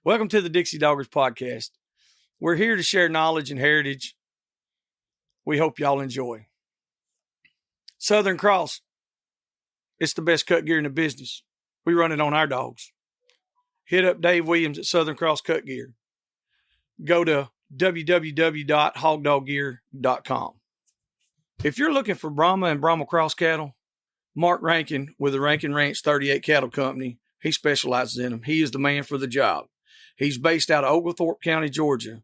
Welcome to the Dixie Doggers podcast. We're here to share knowledge and heritage. We hope y'all enjoy. Southern Cross. It's the best cut gear in the business. We run it on our dogs. Hit up Dave Williams at Southern Cross Cut Gear. Go to www.hogdoggear.com. If you're looking for Brahma and Brahma Cross cattle, Marc Rankin with the Rankin Ranch 38 Cattle Company, he specializes in them. He is the man for the job. He's based out of Oglethorpe County, Georgia,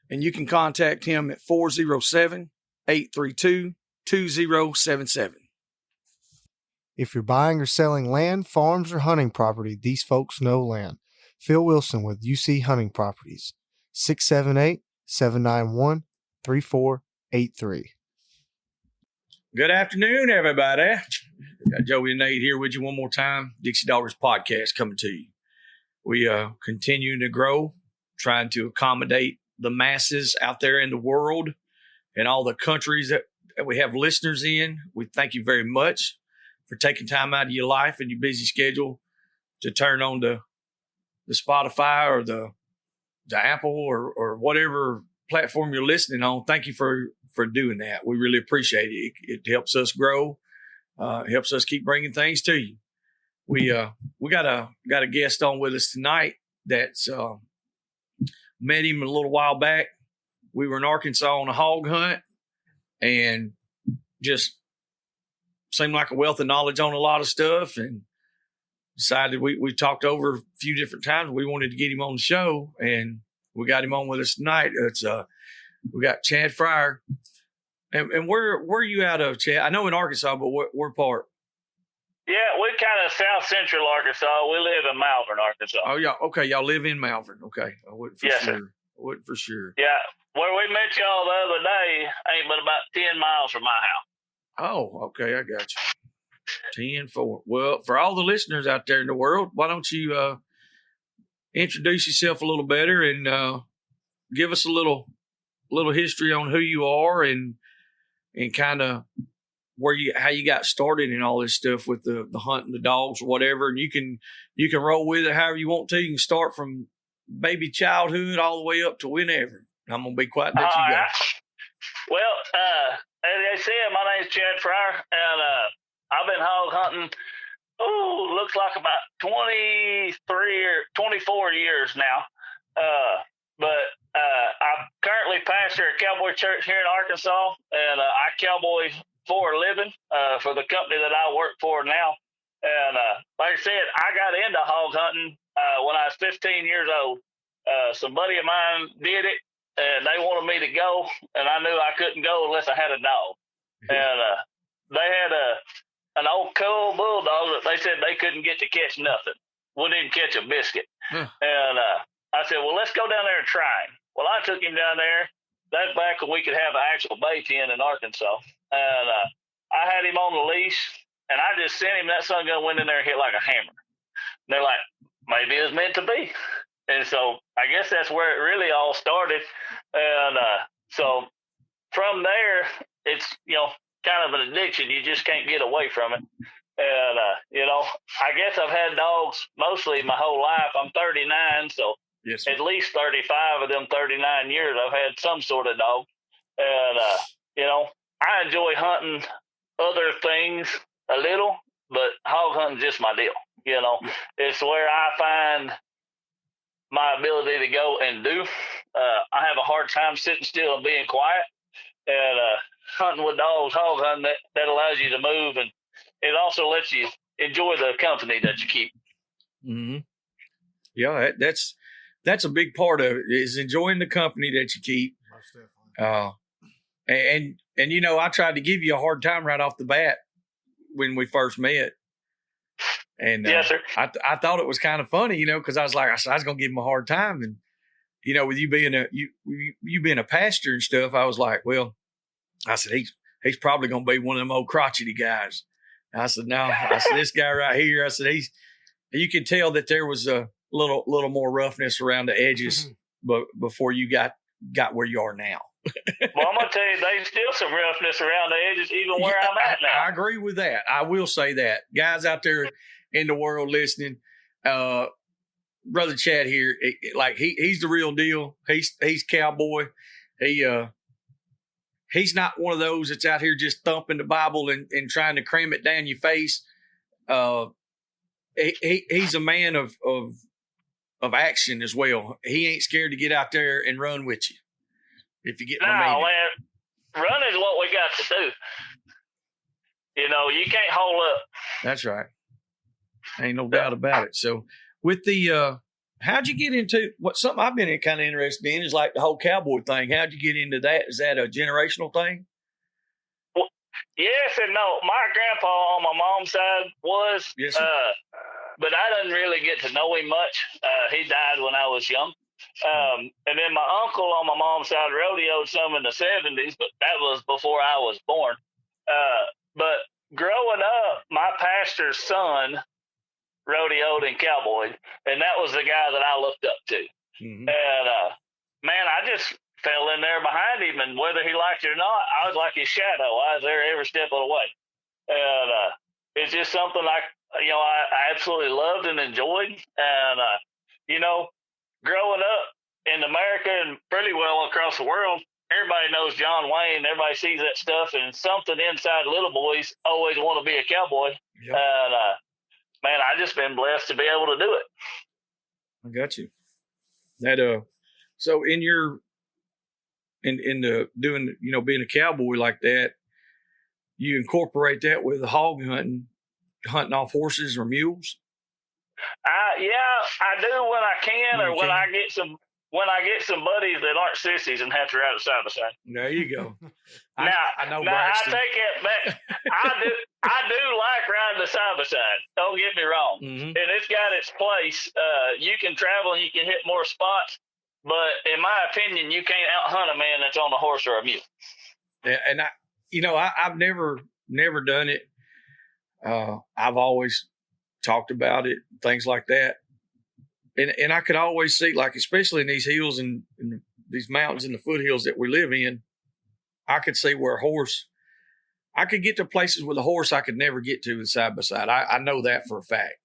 and you can contact him at 407-832-2077. If you're buying or selling land, farms, or hunting property, these folks know land. Phil Wilson with UC Hunting Properties, 678-791-3483. Good afternoon, everybody. Got Joey and Nate here with you one more time. Dixie Doggers podcast coming to you. We continue to grow, trying to accommodate the masses out there in the world and all the countries that we have listeners in. We thank you very much for taking time out of your life and your busy schedule to turn on the Spotify or the Apple or whatever platform you're listening on. Thank you for doing that. We really appreciate it. It helps us grow. Helps us keep bringing things to you. We got a guest on with us tonight that's met him a little while back. We were in Arkansas on a hog hunt and just seemed like a wealth of knowledge on a lot of stuff, and decided we talked over a few different times. We wanted to get him on the show, and we got him on with us tonight. It's we got Chad Frier. And where are you out of, Chad? I know in Arkansas, but where part? Yeah, we're kind of south central Arkansas. We live in Malvern, Arkansas. Oh, yeah. Okay, y'all live in Malvern. Okay. I wouldn't for yes, sure. Sir. I wouldn't for sure. Yeah. Where we met y'all the other day ain't but about 10 miles from my house. Oh, okay. I got you. 10-4. Well, for all the listeners out there in the world, why don't you introduce yourself a little better and give us a little history on who you are and kind of how you got started and all this stuff with the hunting the dogs or whatever. And you can roll with it however you want to. You can start from baby childhood all the way up to whenever. I'm going to be quiet and let you go. Well, as I said, my name's Chad Frier, and I've been hog hunting, looks like about 23 or 24 years now. But I currently pastor a cowboy church here in Arkansas, and I cowboy for a living for the company that I work for now. And like I said, I got into hog hunting when I was 15 years old. Some buddy of mine did it, and they wanted me to go, and I knew I couldn't go unless I had a dog. And they had an old coal bulldog that they said they couldn't get to catch nothing. Wouldn't even catch a biscuit. And I said, well, let's go down there and try him. Well, I took him down there. That's back when we could have an actual bay pen in Arkansas. And I had him on the leash, and I just sent him. That son gun went in there and hit like a hammer. And they're like, maybe it was meant to be. And so I guess that's where it really all started. And so from there, it's, kind of an addiction. You just can't get away from it. And, I guess I've had dogs mostly my whole life. I'm 39, so yes, at least 35 of them 39 years I've had some sort of dog. And, I enjoy hunting other things a little, but hog hunting's just my deal. It's where I find my ability to go and do. I have a hard time sitting still and being quiet. And hunting with dogs, hog hunting, that allows you to move, and it also lets you enjoy the company that you keep. Mm-hmm. Yeah, that's a big part of it, is enjoying the company that you keep. Most definitely. And I tried to give you a hard time right off the bat when we first met. And yes, sir. I thought it was kind of funny, because I was like, I was going to give him a hard time. And, with you being you being a pastor and stuff, I was like, well, I said, he's probably going to be one of them old crotchety guys. I said, no. I said, this guy right here, I said, you could tell that there was a little more roughness around the edges, but before you got where you are now. Well, I'm going to tell you, there's still some roughness around the edges, even where I'm at now. I agree with that. I will say that. Guys out there in the world listening, brother Chad here, he's the real deal. He's Cowboy. He's not one of those that's out here just thumping the Bible and trying to cram it down your face. He's a man of action as well. He ain't scared to get out there and run with you. If you get my meaning. Man, running is what we got to do. You know, you can't hold up. That's right. Ain't no doubt about it. So with the how'd you get into something I've been kind of interested in is like the whole cowboy thing. How'd you get into that? Is that a generational thing? Well, yes and no. My grandpa on my mom's side was, yes, but I didn't really get to know him much. He died when I was young. And then my uncle on my mom's side rodeoed some in the 70s, but that was before I was born. But growing up, my pastor's son rodeoed and cowboyed, and that was the guy that I looked up to. Mm-hmm. And man, I just fell in there behind him, and whether he liked it or not, I was like his shadow. I was there every step of the way. And it's just something I absolutely loved and enjoyed. And growing up in America and pretty well across the world, everybody knows John Wayne. Everybody sees that stuff, and something inside little boys always want to be a cowboy. Yep. And man, I just been blessed to be able to do it. I got you. That so in the doing, being a cowboy like that, you incorporate that with the hog hunting off horses or mules. Yeah, I do when I can, or when I get some buddies that aren't sissies and have to ride a side by side. There you go. I know. Now I take it back. I do like riding the side by side. Don't get me wrong, and it's got its place. You can travel and you can hit more spots, but in my opinion, you can't out hunt a man that's on a horse or a mule. Yeah, and I've never done it. I've always talked about it, things like that. And I could always see, like, especially in these hills and these mountains and the foothills that we live in, I could see where I could get to places with a horse I could never get to with side by side. I know that for a fact.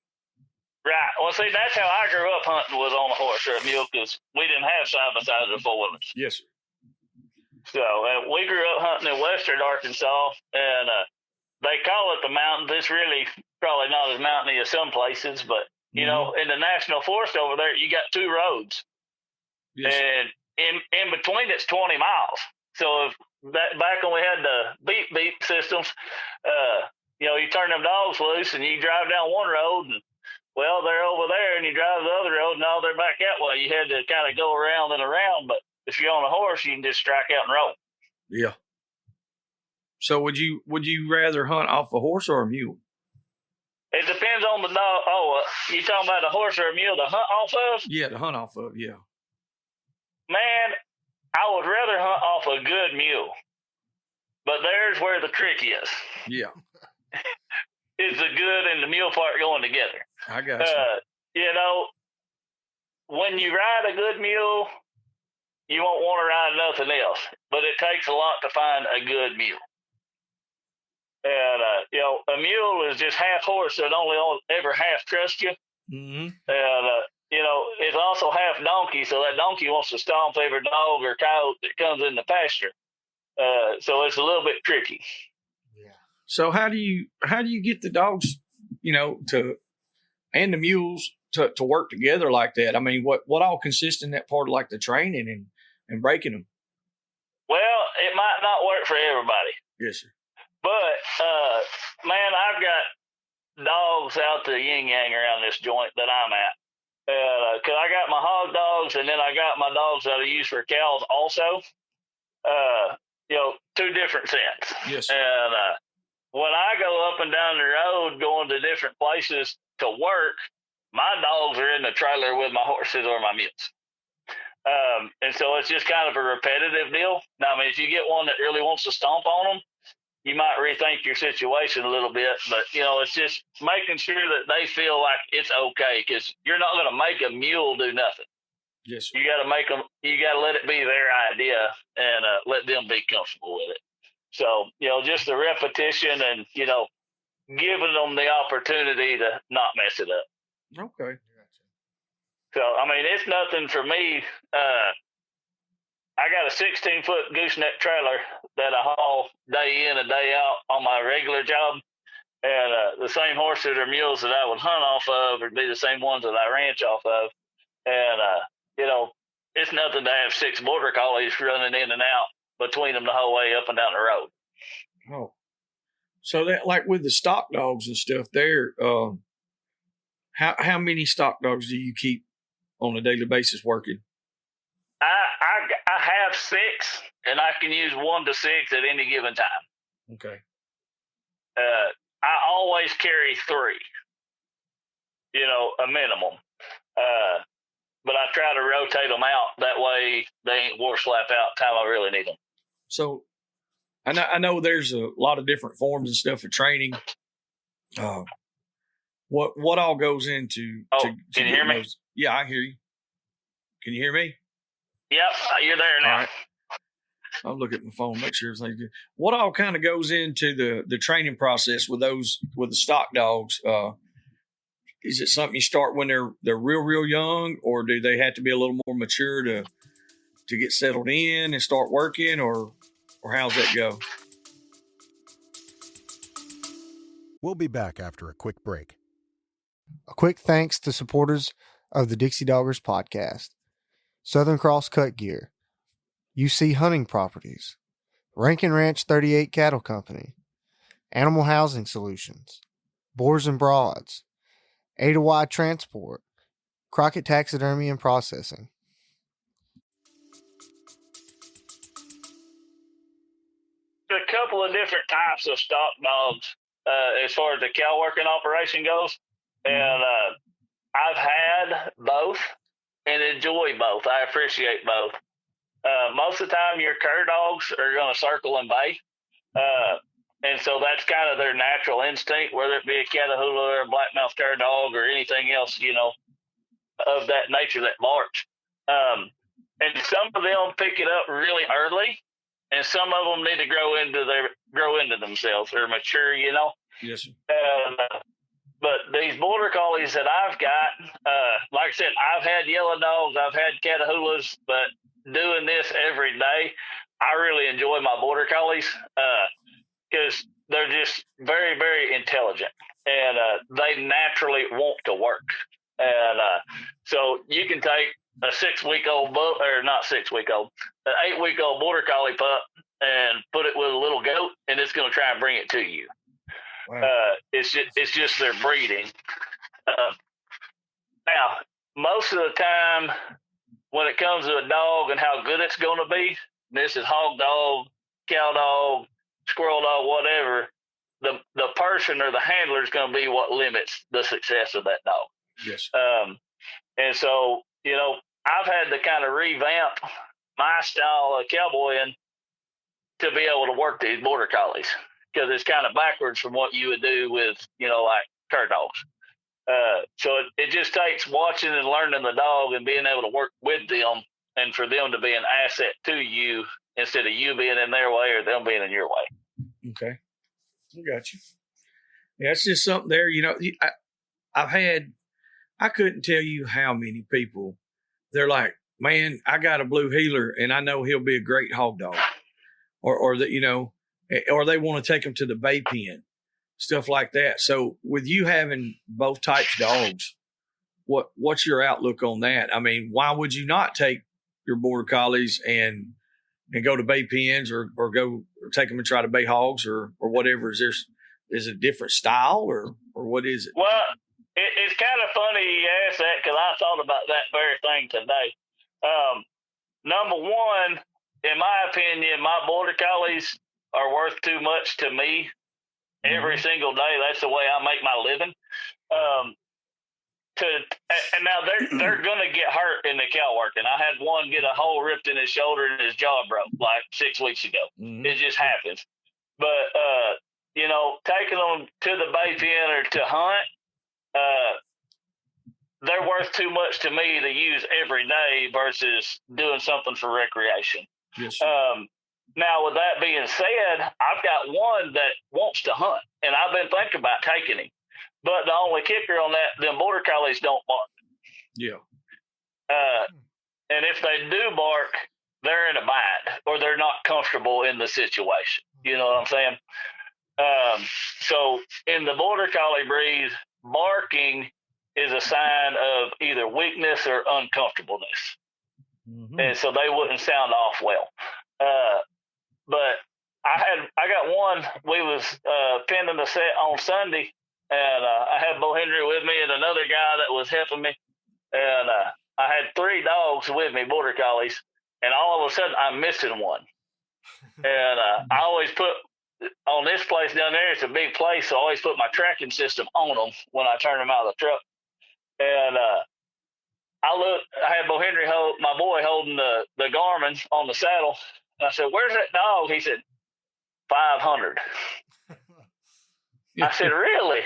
Right. Well, see, that's how I grew up hunting, was on a horse or a mule, because we didn't have side by sides or four wheelers. Yes, sir. So we grew up hunting in western Arkansas, and they call it the mountains. It's really probably not as mountainy as some places, but in the national forest over there, you got two roads. Yes. And in between it's 20 miles. So back when we had the beep systems, you turn them dogs loose and you drive down one road, and well, they're over there, and you drive the other road, and now they're back that way. You had to kind of go around and around, but if you're on a horse, you can just strike out and roll. Yeah. So would you rather hunt off a horse or a mule? It depends on the dog. Oh, you talking about a horse or a mule to hunt off of? Yeah, to hunt off of, yeah. Man, I would rather hunt off a good mule. But there's where the trick is. Yeah. Is the good and the mule part going together. I got you. When you ride a good mule, you won't want to ride nothing else. But it takes a lot to find a good mule. And, a mule is just half horse, so it only ever half trust you. Mm-hmm. And, it's also half donkey, so that donkey wants to stomp every dog or cow that comes in the pasture. So it's a little bit tricky. Yeah. So how do you get the dogs, and the mules to work together like that? I mean, what all consists in that part of like the training and breaking them? Well, it might not work for everybody. Yes, sir. But, man, I've got dogs out the yin-yang around this joint that I'm at. Because I got my hog dogs, and then I got my dogs that I use for cows also. Two different sets. Yes. And when I go up and down the road going to different places to work, my dogs are in the trailer with my horses or my mules. And so it's just kind of a repetitive deal. Now, I mean, if you get one that really wants to stomp on them, you might rethink your situation a little bit, but it's just making sure that they feel like it's okay, because you're not going to make a mule do nothing. Yes, sir. You got to make them. You got to let it be their idea and let them be comfortable with it. So just the repetition and giving them the opportunity to not mess it up. Okay. So So, I mean, it's nothing for me. I got a 16-foot gooseneck trailer that I haul day in and day out on my regular job. And the same horses or mules that I would hunt off of would be the same ones that I ranch off of. And, it's nothing to have 6 border collies running in and out between them the whole way up and down the road. Oh, so that, like with the stock dogs and stuff there, how many stock dogs do you keep on a daily basis working? I have 6, and I can use 1 to 6 at any given time. Okay. I always carry 3, a minimum. But I try to rotate them out. That way they ain't wore slap out time I really need them. So I know there's a lot of different forms and stuff for training. What all goes into? Can you hear me? Yeah, I hear you. Can you hear me? Yep, you're there now. All right. I'll look at my phone, make sure everything's good. What all kind of goes into the training process with the stock dogs? Is it something you start when they're real young, or do they have to be a little more mature to get settled in and start working, or how's that go? We'll be back after a quick break. A quick thanks to supporters of the Dixie Doggers podcast: Southern Cross Cut Gear, UC Hunting Properties, Rankin Ranch 38 Cattle Company, Animal Housing Solutions, Boars N Broads, Ada Y Transport, Crockett Taxidermy and Processing. A couple of different types of stock dogs as far as the cow working operation goes. And I've had both and enjoy both. I appreciate both. Most of the time, your cur dogs are going to circle and bay. And so that's kind of their natural instinct, whether it be a Catahoula or a blackmouth cur dog or anything else, of that nature that barks. And some of them pick it up really early, and some of them need to grow into themselves or mature, Yes, sir. But these border collies that I've got, like I said, I've had yellow dogs, I've had Catahoulas, but doing this every day, I really enjoy my border collies because they're just very, very intelligent, and they naturally want to work. And so you can take a 6-week-old or not 6-week-old, an 8-week-old border collie pup and put it with a little goat, and it's going to try and bring it to you. Wow. It's just their breeding. Now, most of the time, when it comes to a dog and how good it's going to be, this is hog dog, cow dog, squirrel dog, whatever. The person or the handler is going to be what limits the success of that dog. Yes. And so, I've had to kind of revamp my style of cowboying to be able to work these border collies, because it's kind of backwards from what you would do with, like cur dogs. So it just takes watching and learning the dog and being able to work with them, and for them to be an asset to you instead of you being in their way or them being in your way. Okay. I got you. Yeah, it's just something there. I couldn't tell you how many people, they're like, man, I got a blue heeler and I know he'll be a great hog dog. Or they want to take them to the bay pen, stuff like that. So with you having both types of dogs, what's your outlook on that? I mean, why would you not take your border collies and go to bay pens or go or take them and try to bay hogs or whatever? Is it a different style or what is it? Well, it's kind of funny you asked that, because I thought about that very thing today. Number one, in my opinion, my border collies are worth too much to me every single day. That's the way I make my living. And now they're going to get hurt in the cow working. I had one get a hole ripped in his shoulder and his jaw broke like 6 weeks ago. Mm-hmm. It just happens. But, taking them to the bay pen or to hunt, they're worth too much to me to use every day versus doing something for recreation. Yes. Now, with that being said, I've got one that wants to hunt, and I've been thinking about taking him. But the only kicker on that, them border collies don't bark. Yeah. And if they do bark, they're in a bind or they're not comfortable in the situation. You know what I'm saying? So in the border collie breed, barking is a sign of either weakness or uncomfortableness. Mm-hmm. And so they wouldn't sound off well. But I got one, we was pending a set on Sunday, and I had Bo Henry with me and another guy that was helping me. And I had 3 dogs with me, border collies, and all of a sudden I'm missing one. And I always put, on this place down there, it's a big place, so I always put my tracking system on them when I turn them out of the truck. And I had Bo Henry my boy holding the Garmin on the saddle. And I said, "Where's that dog?" He said, 500. I said, "Really?"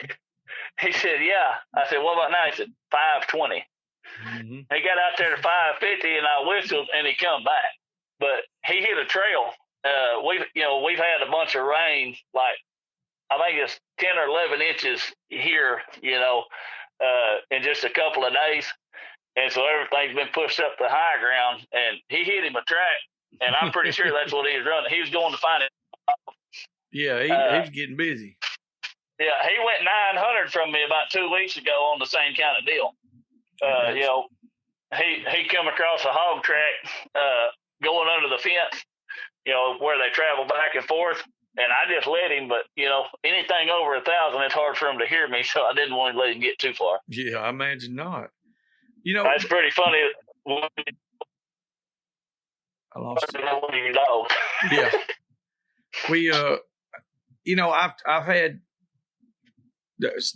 He said, "Yeah." I said, "What about now?" He said, 520. Mm-hmm. He got out there to 550, and I whistled, and he come back. But he hit a trail. We've had a bunch of rain, like I think it's 10 or 11 inches here, in just a couple of days. And so everything's been pushed up the high ground, and he hit him a track, and I'm pretty sure that's what he was running. He was going to find it. Yeah, he was getting busy. Yeah, he went 900 from me about 2 weeks ago on the same kind of deal. He come across a hog track going under the fence, where they travel back and forth, and I just let him. But anything over 1,000, it's hard for him to hear me, so I didn't want to let him get too far. Yeah, I imagine not. That's pretty funny. I lost your dog. Yeah, we I've had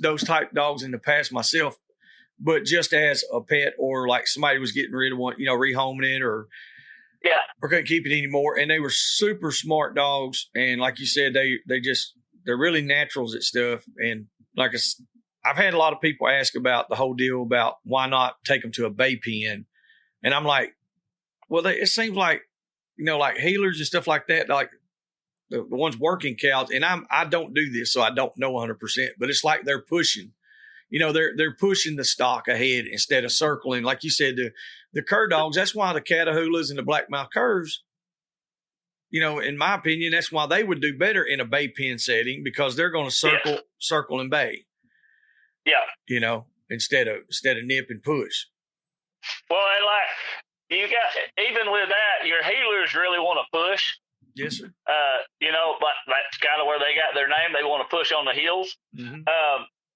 those type dogs in the past myself, but just as a pet, or like somebody was getting rid of one, rehoming it, or couldn't keep it anymore. And they were super smart dogs, and like you said, they're really naturals at stuff. And like I've had a lot of people ask about the whole deal about why not take them to a bay pen, and I'm like, well, it seems like like healers and stuff like that, like the ones working cows, and I don't do this, so I don't know 100%, but it's like they're pushing. They're pushing the stock ahead instead of circling. Like you said, the cur dogs, that's why the Catahoulas and the blackmouth curs, in my opinion, that's why they would do better in a bay pen setting, because they're going to circle and bay. Yeah. Instead of nip and push. Well, and like you got, even with that, your healers really want to push. Yes, sir. But that's kind of where they got their name. They want to push on the heels. Mm-hmm.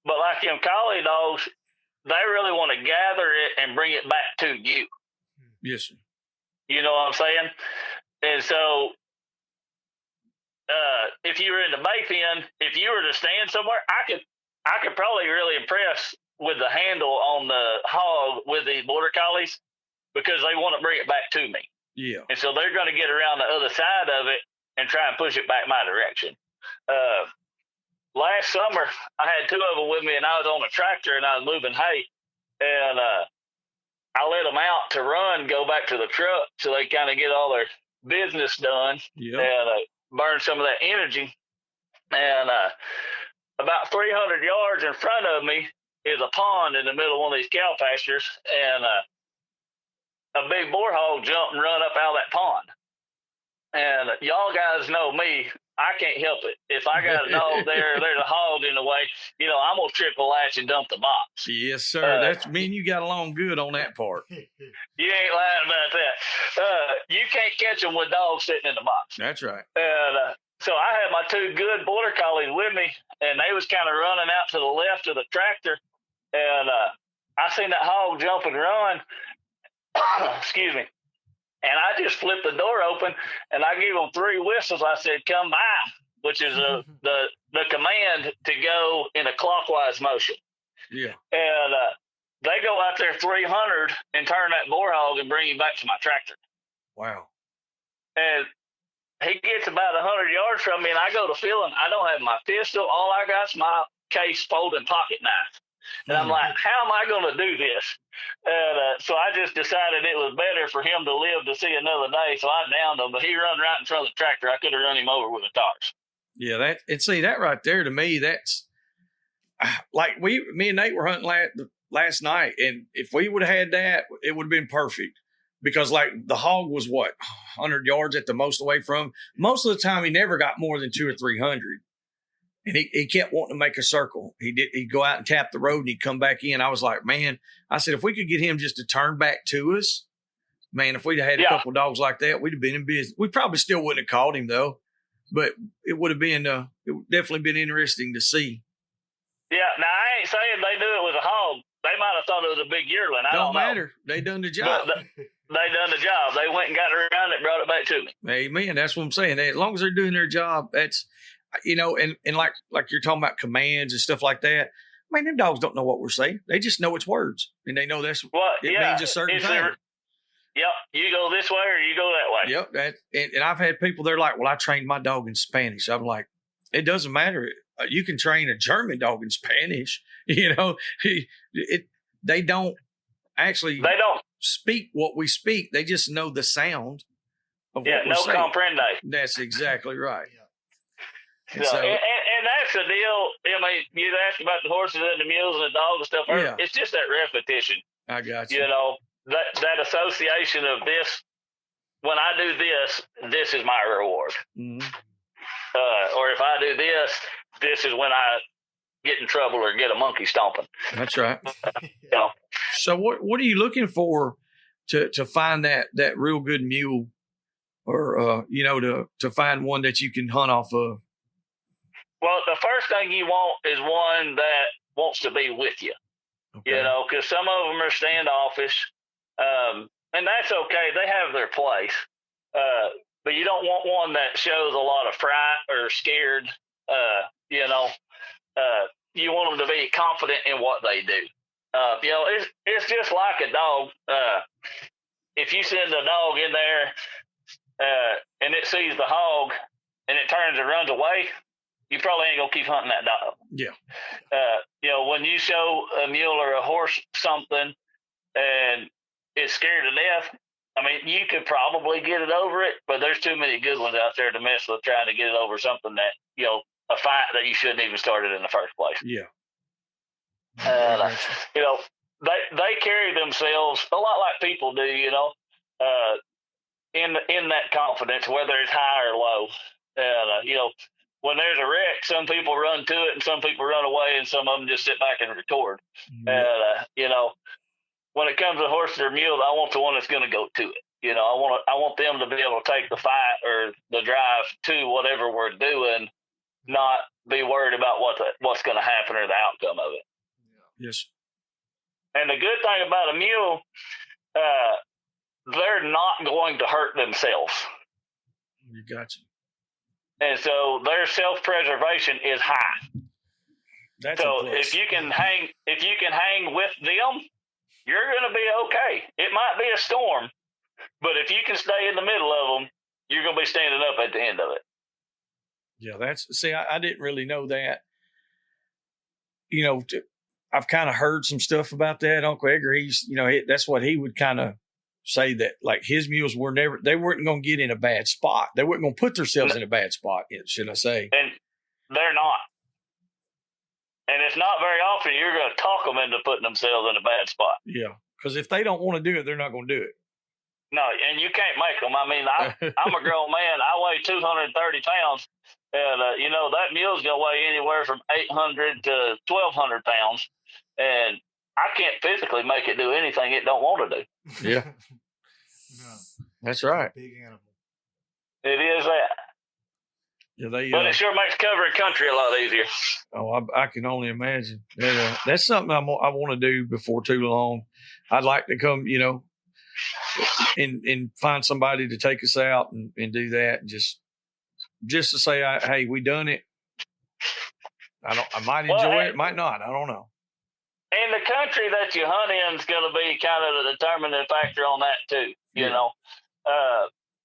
But like them collie dogs, they really want to gather it and bring it back to you. Yes, sir. You know what I'm saying? And so, if you were in the bay pen, if you were to stand somewhere, I could probably really impress with the handle on the hog with the border collies, because they want to bring it back to me. Yeah. And so they're going to get around the other side of it and try and push it back my direction. Last summer, I had 2 of them with me, and I was on a tractor, and I was moving hay. And I let them out to run, go back to the truck, so they kind of get all their business done and burn some of that energy. And about 300 yards in front of me is a pond in the middle of one of these cow pastures, and a big boar hog jumped and run up out of that pond. And y'all guys know me. I can't help it. If I got a dog there's a hog in the way, I'm going to triple latch and dump the box. Yes, sir. That's mean you got along good on that part. You ain't lying about that. You can't catch them with dogs sitting in the box. That's right. And so I had my 2 good border collies with me, and they was kind of running out to the left of the tractor. And I seen that hog jump and run. Excuse me. And I just flipped the door open, and I gave them 3 whistles. I said, "Come by," which is the command to go in a clockwise motion. Yeah. And they go out there 300 and turn that boar hog and bring him back to my tractor. Wow. And he gets about 100 yards from me, and I go to feeling. I don't have my pistol. All I got is my case folding pocket knife. And I'm like, how am I going to do this? And so I just decided it was better for him to live to see another day. So I downed him, but he run right in front of the tractor. I could have run him over with a tars. Yeah, that right there to me, that's like me and Nate were hunting last night, and if we would have had that, it would have been perfect. Because like the hog was 100 yards at the most away from. Most of the time, he never got more than 200 or 300, and he kept wanting to make a circle. He'd go out and tap the road, and he'd come back in. I was like, man, I said, if we could get him just to turn back to us, man, if we'd had a couple of dogs like that, we'd have been in business. We probably still wouldn't have caught him though, but it would have been it would definitely been interesting to see. Yeah, now I ain't saying they knew it was a hog. They might have thought it was a big yearling. I don't matter. Know. They done the job. They done the job. They went and got around it, brought it back to me. Amen. That's what I'm saying. As long as they're doing their job, that's, and like you're talking about commands and stuff like that. Man, them dogs don't know what we're saying. They just know it's words, and they know means a certain thing. Yep, you go this way or you go that way. Yep, and I've had people, they're like, well, I trained my dog in Spanish. I'm like, it doesn't matter. You can train a German dog in Spanish. They don't speak what we speak. They just know the sound of what we're saying. No comprende. That's exactly right. And that's the deal. I mean, you asked about the horses and the mules and the dogs and stuff. Yeah. It's just that repetition. I got you. That association of this. When I do this, this is my reward. Mm-hmm. Or if I do this, this is when I get in trouble or get a monkey stomping. That's right. So what are you looking for to find that real good mule, or to find one that you can hunt off of? Well, the first thing you want is one that wants to be with you. Okay. Because some of them are standoffish, and that's okay. They have their place, but you don't want one that shows a lot of fright or scared. You want them to be confident in what they do. It's just like a dog. If you send a dog in there and it sees the hog and it turns and runs away, you probably ain't gonna keep hunting that dog. Yeah. When you show a mule or a horse something and it's scared to death, I mean, you could probably get it over it, but there's too many good ones out there to mess with trying to get it over something that, a fight that you shouldn't even started in the first place. Yeah. They carry themselves a lot like people do, in that confidence, whether it's high or low. And, when there's a wreck, some people run to it and some people run away and some of them just sit back and record. Mm-hmm. And, when it comes to horses or mules, I want the one that's going to go to it. I want them to be able to take the fight or the drive to whatever we're doing, not be worried about what's going to happen or the outcome of it. Yes. And the good thing about a mule, they're not going to hurt themselves. You got you. And so their self-preservation is high. That's so if you can hang with them, you're going to be okay. It might be a storm, but if you can stay in the middle of them, you're going to be standing up at the end of it. Yeah, I didn't really know that. I've kind of heard some stuff about that. Uncle Edgar, that's what he would kind of say, that like his mules they weren't going to get in a bad spot. They weren't going to put themselves in a bad spot, should I say. And they're not. And it's not very often you're going to talk them into putting themselves in a bad spot. Yeah, because if they don't want to do it, they're not going to do it. No, and you can't make them. I mean, I'm a grown man. I weigh 230 pounds. And, that mule's going to weigh anywhere from 800 to 1,200 pounds. And I can't physically make it do anything it don't want to do. Yeah. No. That's right. Big animal. It is that. Yeah, but it sure makes covering country a lot easier. Oh, I can only imagine. That's something I want to do before too long. I'd like to come, and find somebody to take us out and do that, and just to say, hey, we done it. I might enjoy it, might not. I don't know. And the country that you hunt in is going to be kind of the determining factor on that too.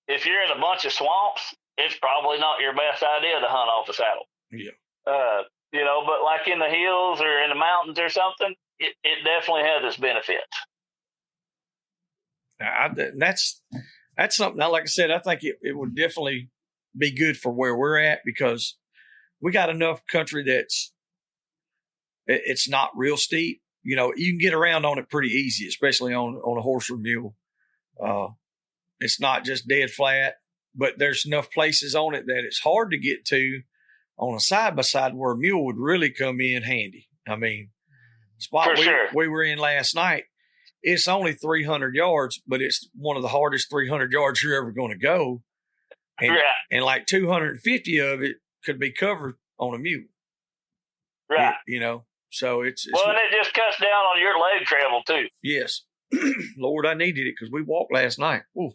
If you're in a bunch of swamps, it's probably not your best idea to hunt off a saddle. Yeah. But like in the hills or in the mountains or something, it definitely has its benefits. That's something. Like I said, I think it would definitely be good for where we're at, because we got enough country it's not real steep, you know, you can get around on it pretty easy, especially on a horse or mule. It's not just dead flat, but there's enough places on it that it's hard to get to on a side-by-side where a mule would really come in handy. I mean, spot we were in last night, it's only 300 yards, but it's one of the hardest 300 yards you're ever going to go. And like 250 of it could be covered on a mule. Right. You know, so it's well, and it just cuts down on your leg travel too. Yes. Lord, I needed it because we walked last night. Ooh.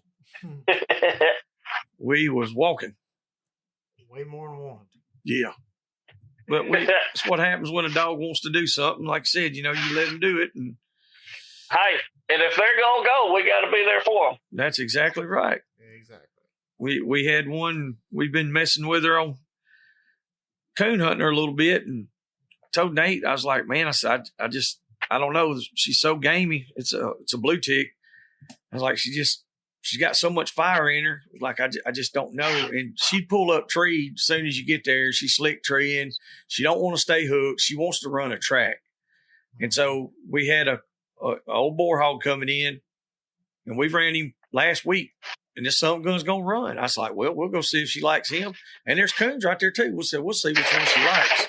We was walking. Way more than one. Yeah. But that's what happens when a dog wants to do something. Like I said, you know, you let him do it. And hey, and if they're going to go, we got to be there for them. That's exactly right. Exactly. We had one, we've been messing with her on coon hunting her a little bit, and told Nate, I was like, man, I said, I don't know. She's so gamey. It's a blue tick. I was like, she's got so much fire in her. Like, I just don't know. And she'd pull up tree as soon as you get there. She slick treeing. She don't want to stay hooked. She wants to run a track. And so we had a old boar hog coming in, and we ran him last week. And this son gun's going to run. I was like, well, we'll go see if she likes him. And there's coons right there too. We'll see which one she likes.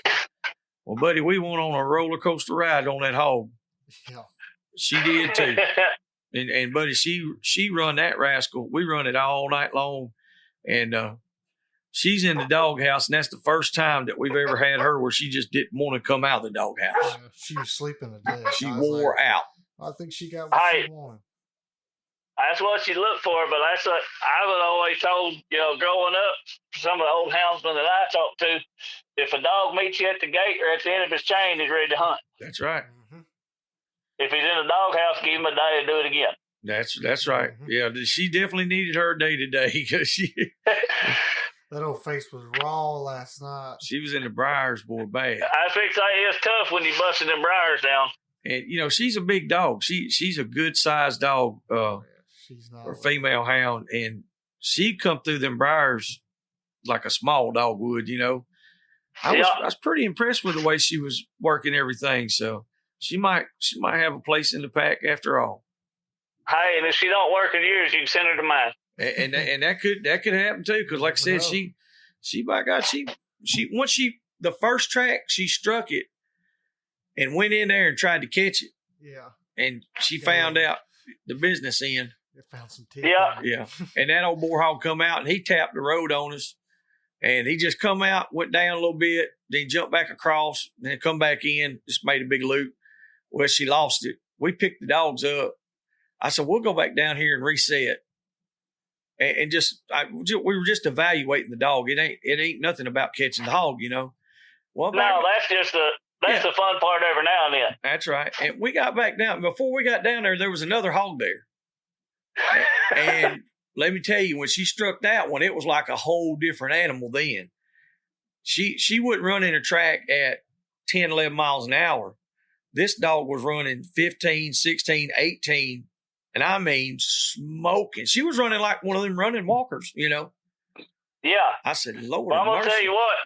Well, buddy, we went on a roller coaster ride on that hog. Yeah. She did too. And buddy, she run that rascal. We run it all night long. And she's in the doghouse, and that's the first time that we've ever had her where she just didn't want to come out of the doghouse. Yeah, she was sleeping to death. She wore out. I think she got what she wanted. That's what you look for, but that's what I was always told, you know, growing up, some of the old houndsmen that I talked to, if a dog meets you at the gate or at the end of his chain, he's ready to hunt. That's right. Mm-hmm. If he's in a doghouse, give him a day to do it again. That's right. Mm-hmm. Yeah, she definitely needed her day to day because she. That old face was raw last night. She was in the briars, boy, bad. I think it's tough when you busting them briars down. And you know, she's a big dog. She's a good sized dog. She's not a female hound, and she'd come through them briars like a small dog would, you know. I was pretty impressed with the way she was working everything. So she might have a place in the pack after all. Hey, and if she don't work in yours, you can send her to mine. And that could happen too, because like I said, she by God, she once the first track she struck it and went in there and tried to catch it. Yeah. And she found out the business end. It found some teeth. Yeah. And that old boar hog come out and he tapped the road on us. And he just come out, went down a little bit, then jumped back across, then come back in, just made a big loop. Well, she lost it. We picked the dogs up. I said, we'll go back down here and reset. And we were just evaluating the dog. It ain't nothing about catching the hog, you know. Well, that's just the fun part every now and then. That's right. And we got back down. Before we got down there was another hog there. And let me tell you, when she struck that one, it was like a whole different animal then. She wouldn't run in a track at 10, 11 miles an hour. This dog was running 15, 16, 18, and I mean smoking. She was running like one of them running walkers, you know. Yeah. I said, Lord, well, I'm going to tell you what.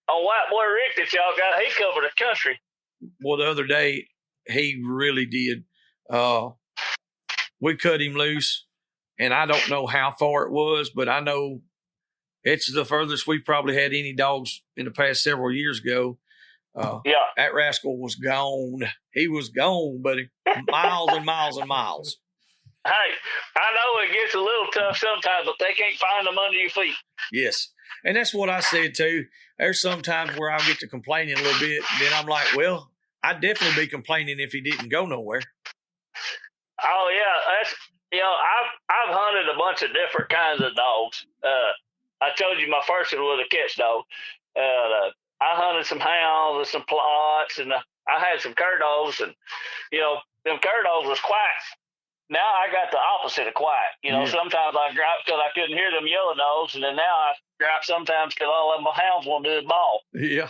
On White Boy Rick that y'all got, he covered the country. Well, the other day, he really did. We cut him loose, and I don't know how far it was, but I know it's the furthest we probably had any dogs in the past several years ago. That rascal was gone. He was gone, buddy. Miles and miles and miles. Hey, I know it gets a little tough sometimes, but they can't find them under your feet. Yes. And that's what I said, too. There's some times where I'll get to complaining a little bit. Then I'm like, well, I'd definitely be complaining if he didn't go nowhere. Oh, yeah. That's, you know, I've hunted a bunch of different kinds of dogs. I told you my first one was a catch dog. I hunted some hounds and some plots, and I had some cur dogs, and, you know, them cur dogs was quiet. Now I got the opposite of quiet. You know, Sometimes I gripe because I couldn't hear them yellow dogs, and then now I gripe sometimes because all of my hounds want to do is bawl. Yeah.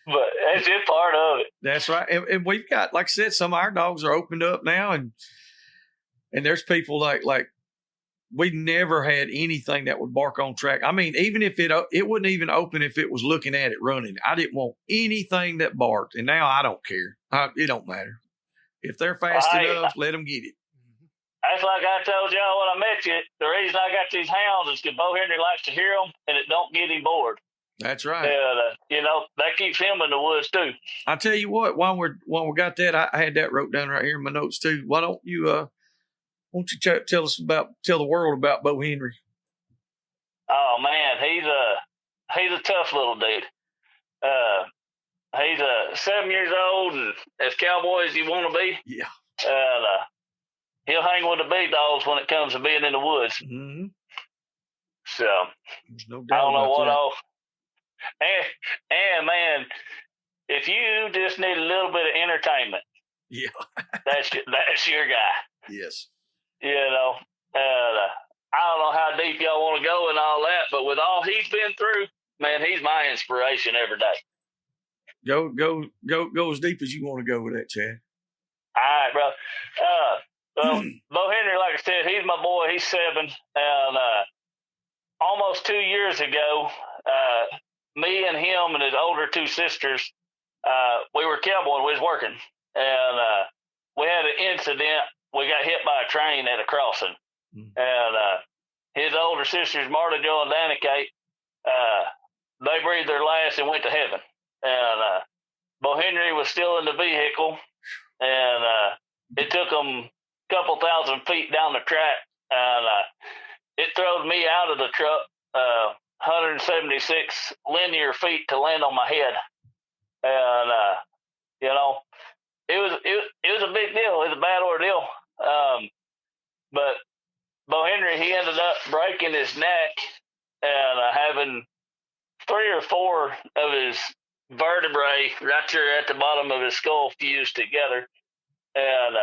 But that's just part of it. That's right. And we've got, like I said, some of our dogs are opened up now, and there's people like we never had anything that would bark on track. I mean, even if it wouldn't even open if it was looking at it running. I didn't want anything that barked, and now I don't care. It don't matter. If they're fast enough, let them get it. That's like I told y'all when I met you. The reason I got these hounds is because Bo Henry likes to hear them, and it don't get him bored. That's right. And, that keeps him in the woods, too. I tell you what, while we got that, I had that wrote down right here in my notes, too. Why don't you tell the world about Bo Henry? Oh, man, he's a tough little dude. He's 7 years old and as cowboy as you want to be. Yeah. And he'll hang with the big dogs when it comes to being in the woods. Mm-hmm. So there's no doubt I don't know what that. all. And man, if you just need a little bit of entertainment, yeah, that's your guy. Yes. I don't know how deep y'all want to go and all that, but with all he's been through, man, he's my inspiration every day. Go as deep as you want to go with that, Chad. All right, bro. Bo Henry, like I said, he's my boy. He's 7, and almost 2 years ago, me and him and his older 2 sisters, we were cowboying. We was working, and we had an incident. We got hit by a train at a crossing, and his older sisters, Marta, Jo, and Danica, they breathed their last and went to heaven. And Bo Henry was still in the vehicle, and it took him a couple thousand feet down the track, and it throwed me out of the truck 176 linear feet to land on my head. And it was a big deal. It was a bad ordeal. But Bo Henry, he ended up breaking his neck and having 3 or 4 of his vertebrae right there at the bottom of his skull fused together, and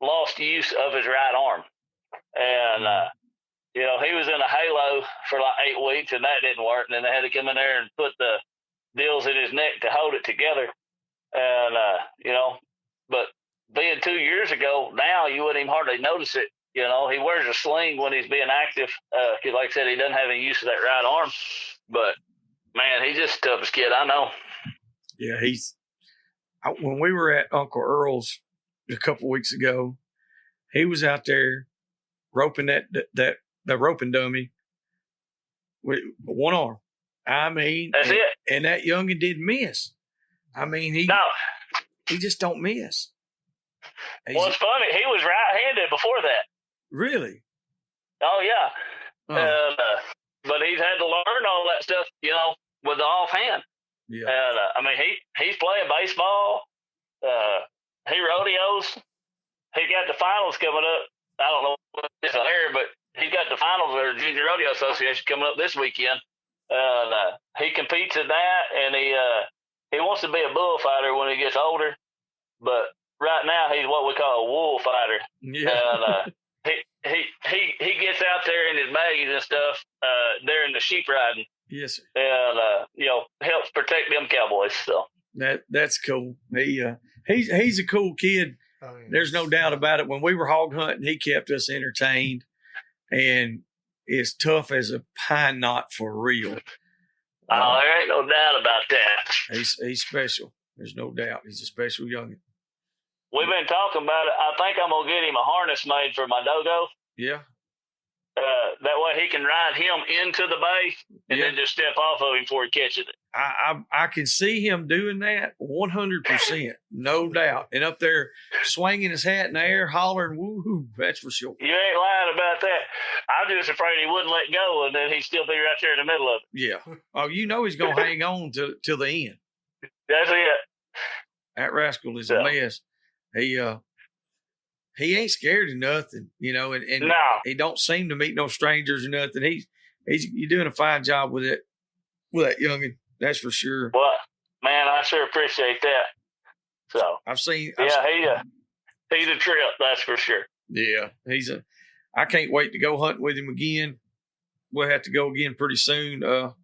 lost use of his right arm. And he was in a halo for like 8 weeks, and that didn't work. And then they had to come in there and put the deals in his neck to hold it together. And but being 2 years ago, now you wouldn't even hardly notice it. He wears a sling when he's being active, because like I said, he doesn't have any use of that right arm. But man, he's just the toughest kid I know. Yeah, when we were at Uncle Earl's a couple weeks ago, he was out there roping that roping dummy with one arm. I mean, that's it. And that youngin didn't miss. I mean, he just don't miss. Well, it's funny. He was right-handed before that. Really? Oh, yeah. Oh. But he's had to learn all that stuff, with the offhand. Yeah. And he's playing baseball. He rodeos. He got the finals coming up. I don't know what it's there, but he's got the finals of the Junior Rodeo Association coming up this weekend. And he competes in that, and he wants to be a bullfighter when he gets older. But right now, he's what we call a wool fighter. Yeah. And he gets out there in his baggies and stuff during the sheep riding. Yes, sir. And helps protect them cowboys. So that's cool. He's a cool kid. Oh, yes. There's no doubt about it. When we were hog hunting, he kept us entertained, and is tough as a pine knot for real. There ain't no doubt about that. He's special. There's no doubt. He's a special youngin. We've been talking about it. I think I'm gonna get him a harness made for my dogo. Yeah. That way he can ride him into the bay and then just step off of him before he catches it. I can see him doing that 100%, no doubt. And up there swinging his hat in the air, hollering, woohoo, that's for sure. You ain't lying about that. I'm just afraid he wouldn't let go, and then he'd still be right there in the middle of it. Yeah. Oh, he's going to hang on till the end. That's it. That rascal is a mess. He ain't scared of nothing, and no. He don't seem to meet no strangers or nothing. You're doing a fine job with that youngin', that's for sure. Well, man, I sure appreciate that. So he's a trip, that's for sure. Yeah, I can't wait to go hunting with him again. We'll have to go again pretty soon. Well,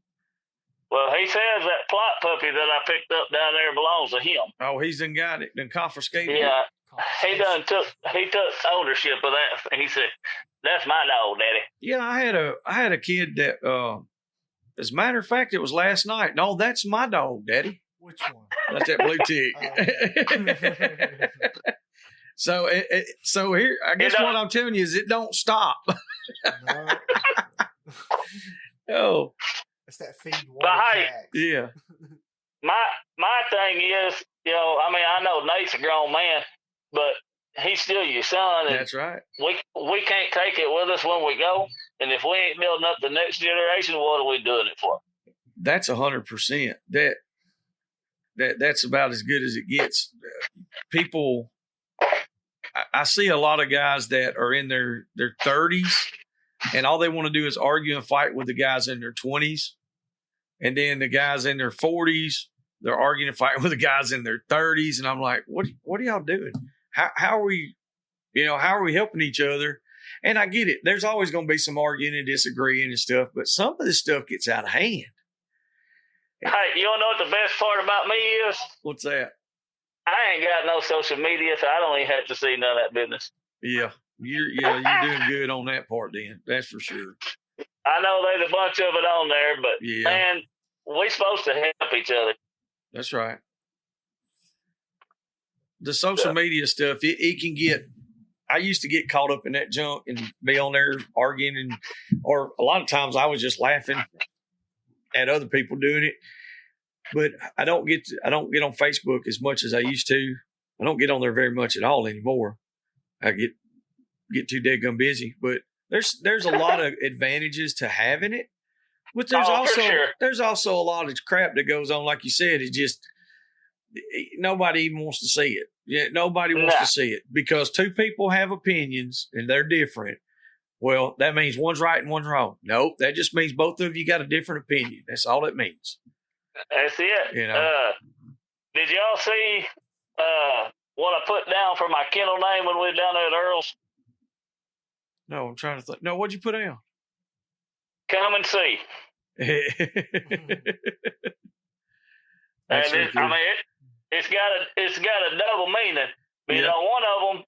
he says that plot puppy that I picked up down there belongs to him. Oh, he's got it, confiscated. Yeah. He took ownership of that. He said That's my dog, Daddy. Yeah, I had a kid that as a matter of fact, it was last night. No, that's my dog, Daddy. Which one? That's that blue tick. So so here, I guess what I'm telling you is it don't stop. No. Oh, It's that feed water But hey, tax. yeah. My thing is, I mean, I know Nate's a grown man, but he's still your son, and That's right. we can't take it with us when we go. And if we ain't building up the next generation, what are we doing it for? That's 100%. That's about as good as it gets. People, I see a lot of guys that are in their 30s, and all they want to do is argue and fight with the guys in their 20s. And then the guys in their 40s, they're arguing and fighting with the guys in their 30s. And I'm like, what are y'all doing? How are we, how are we helping each other? And I get it. There's always going to be some arguing and disagreeing and stuff, but some of this stuff gets out of hand. Hey, you want to know what the best part about me is? What's that? I ain't got no social media, so I don't even have to see none of that business. Yeah. You're doing good on that part then. That's for sure. I know there's a bunch of it on there, but man, we supposed to help each other. That's right. The social media stuff, it can get, I used to get caught up in that junk and be on there arguing, or a lot of times I was just laughing at other people doing it. But I don't get on Facebook as much as I used to. I don't get on there very much at all anymore. I get too daggum busy. But there's a lot of advantages to having it. But there's also a lot of crap that goes on, like you said. It's just nobody even wants to see it. Yeah, nobody wants to see it because two people have opinions and they're different. Well, that means one's right and one's wrong. Nope, that just means both of you got a different opinion. That's all it means. That's it. Did y'all see what I put down for my kennel name when we were down there at Earl's? No, I'm trying to think. No, what'd you put down? Come and see. That's and it's got a double meaning. Yeah. One of them,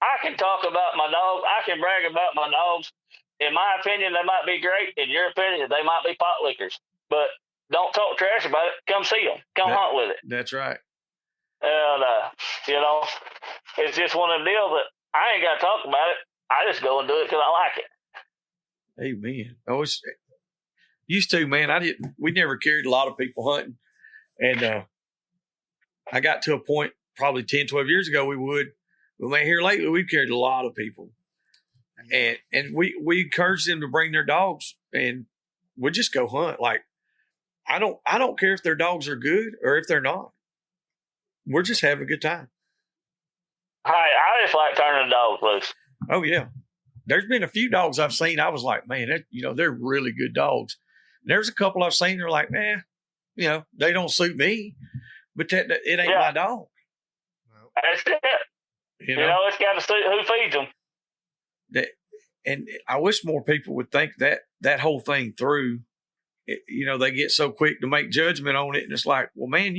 I can talk about my dogs. I can brag about my dogs. In my opinion, they might be great. In your opinion, they might be pot lickers. But don't talk trash about it. Come see them. Come hunt with it. That's right. And, it's just one of the deals that I ain't got to talk about it. I just go and do it because I like it. Amen. I was used to, man. We never carried a lot of people hunting. And I got to a point probably 10, 12 years ago but man, here lately we've carried a lot of people. And we encourage them to bring their dogs and we just go hunt. Like I don't care if their dogs are good or if they're not. We're just having a good time. I just like turning the dogs loose. Oh yeah. There's been a few dogs I've seen. I was like, man, they're really good dogs. And there's a couple I've seen. They're like, man, they don't suit me, but it ain't my dog. That's it. It's got to suit who feeds them. And I wish more people would think that whole thing through. They get so quick to make judgment on it, and it's like, well, man,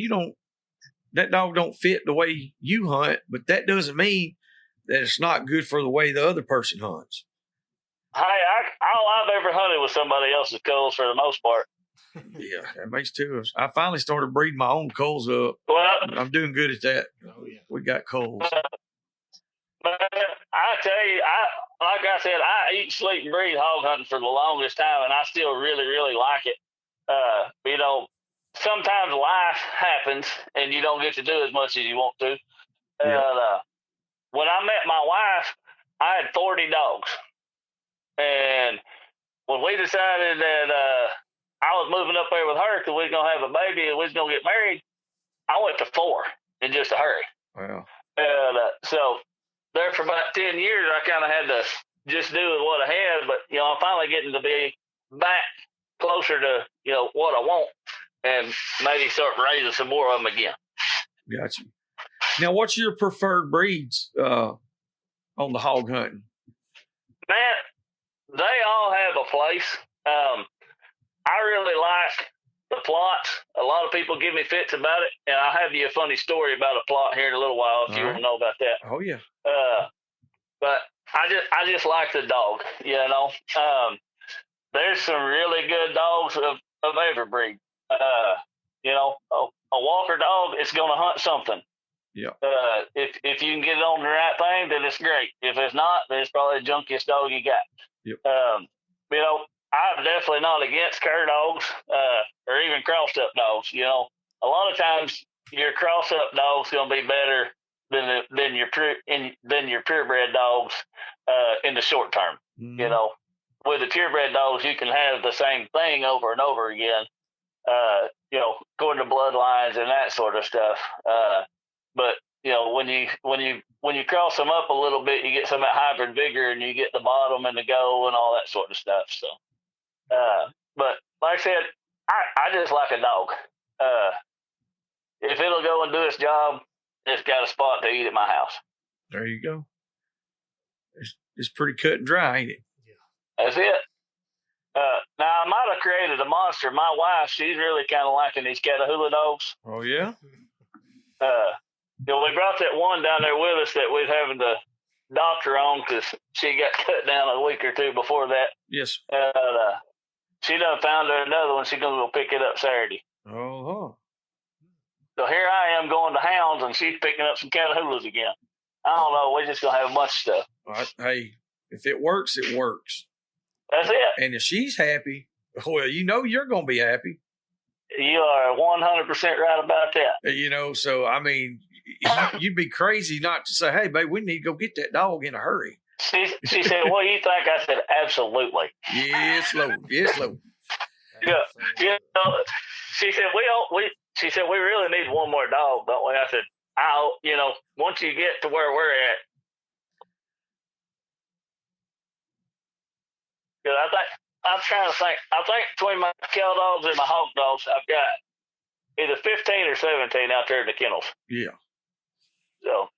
that dog don't fit the way you hunt, but that doesn't mean that it's not good for the way the other person hunts. Hey, all I've ever hunted was somebody else's culls for the most part. Yeah, that makes two of us. I finally started breeding my own culls up. Well, I'm doing good at that. Oh, yeah. We got culls. But I tell you, like I said, I eat, sleep, and breathe hog hunting for the longest time, and I still really, really like it. Sometimes life happens, and you don't get to do as much as you want to. Yeah. When I met my wife, I had 40 dogs. And when we decided that I was moving up there with her because we was going to have a baby and we was going to get married, I went to 4 in just a hurry. Wow. And so there for about 10 years, I kind of had to just do with what I had. But, I'm finally getting to be back closer to, what I want and maybe start raising some more of them again. Gotcha. Now, what's your preferred breeds on the hog hunting? Man, they all have a place. I really like the plots. A lot of people give me fits about it, and I'll have you a funny story about a plot here in a little while if you want to know about that. Oh, yeah. but I just like the dog. There's some really good dogs of every breed. A walker dog is going to hunt something. Yeah. If you can get it on the right thing, then it's great. If it's not, then it's probably the junkiest dog you got. Yep. I'm definitely not against cur dogs, or even crossed up dogs. A lot of times your cross up dog's going to be better than your purebred dogs in the short term. Mm-hmm. With the purebred dogs, you can have the same thing over and over again. According to bloodlines and that sort of stuff. But when you cross them up a little bit, you get some of that hybrid vigor, and you get the bottom and the go and all that sort of stuff. So, but like I said, I just like a dog. If it'll go and do its job, it's got a spot to eat at my house. There you go. It's pretty cut and dry, ain't it? Yeah. That's it. Now I might have created a monster. My wife, she's really kind of liking these Catahoula dogs. Oh yeah. We brought that one down there with us that we was having to doctor on because she got cut down a week or two before that. Yes. She done found her another one. She's gonna go pick it up Saturday. Oh. So here I am going to hounds, and she's picking up some Catahoulas again. I don't know. We're just gonna have a bunch of stuff. Hey, if it works, it works. That's it. And if she's happy, well, you're gonna be happy. You are 100% right about that. So I mean, you'd be crazy not to say, "Hey, babe, we need to go get that dog in a hurry." She said, "What do you think?" I said, "Absolutely." Yes, Lord. Yes, Lord. Yeah. She said, She said, "We really need one more dog, don't we?" I said, once you get to where we're at, because I'm trying to think. I think between my cow dogs and my hog dogs, I've got either 15 or 17 out there in the kennels. Yeah. So,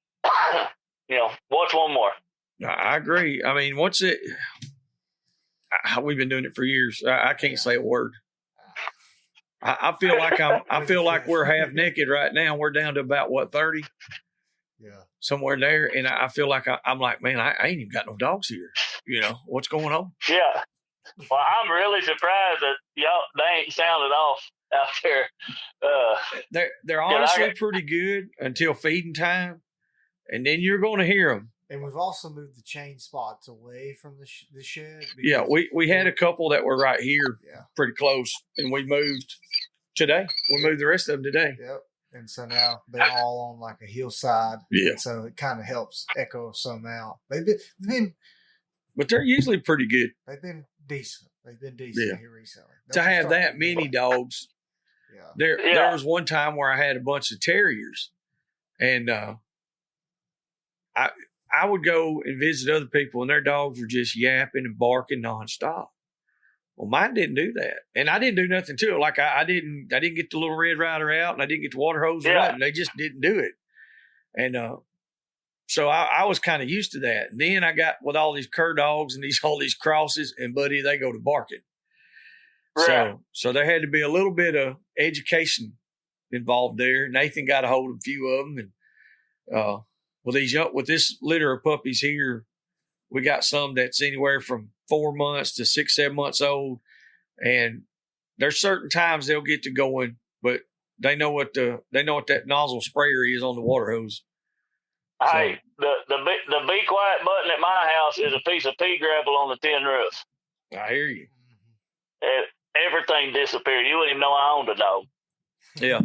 what's one more? I agree. I mean, we've been doing it for years. I can't say a word. I feel like we're half naked right now. We're down to about 30? Yeah. Somewhere there. And I feel like I'm like, man, I ain't even got no dogs here. What's going on? Yeah. Well, I'm really surprised that they ain't sounded off out there. They're honestly pretty good until feeding time. And then you're going to hear them. And we've also moved the chain spots away from the shed. Yeah, we had a couple that were right here, pretty close, and we moved today. We moved the rest of them today. Yep. And so now they're all on like a hillside. Yeah. So it kind of helps echo some out. But they're usually pretty good. They've been decent. Here recently. To have that many dogs. Yeah. There was one time where I had a bunch of terriers, and I would go and visit other people, and their dogs were just yapping and barking nonstop. Well, mine didn't do that, and I didn't do nothing to it. Like I didn't get the little Red Ryder out, and I didn't get the water hose or nothing. They just didn't do it, and so I was kind of used to that. And then I got with all these cur dogs and all these crosses, and buddy, they go to barking. Right. So there had to be a little bit of education involved there. Nathan got a hold of a few of them, and with this litter of puppies here, we got some that's anywhere from 4 months to 6-7 months old, and there's certain times they'll get to going, but they know what that nozzle sprayer is on the water hose. Hey, the be quiet button at my house is a piece of pea gravel on the tin roof. I hear you. Everything disappeared. You wouldn't even know I owned a dog. Yeah.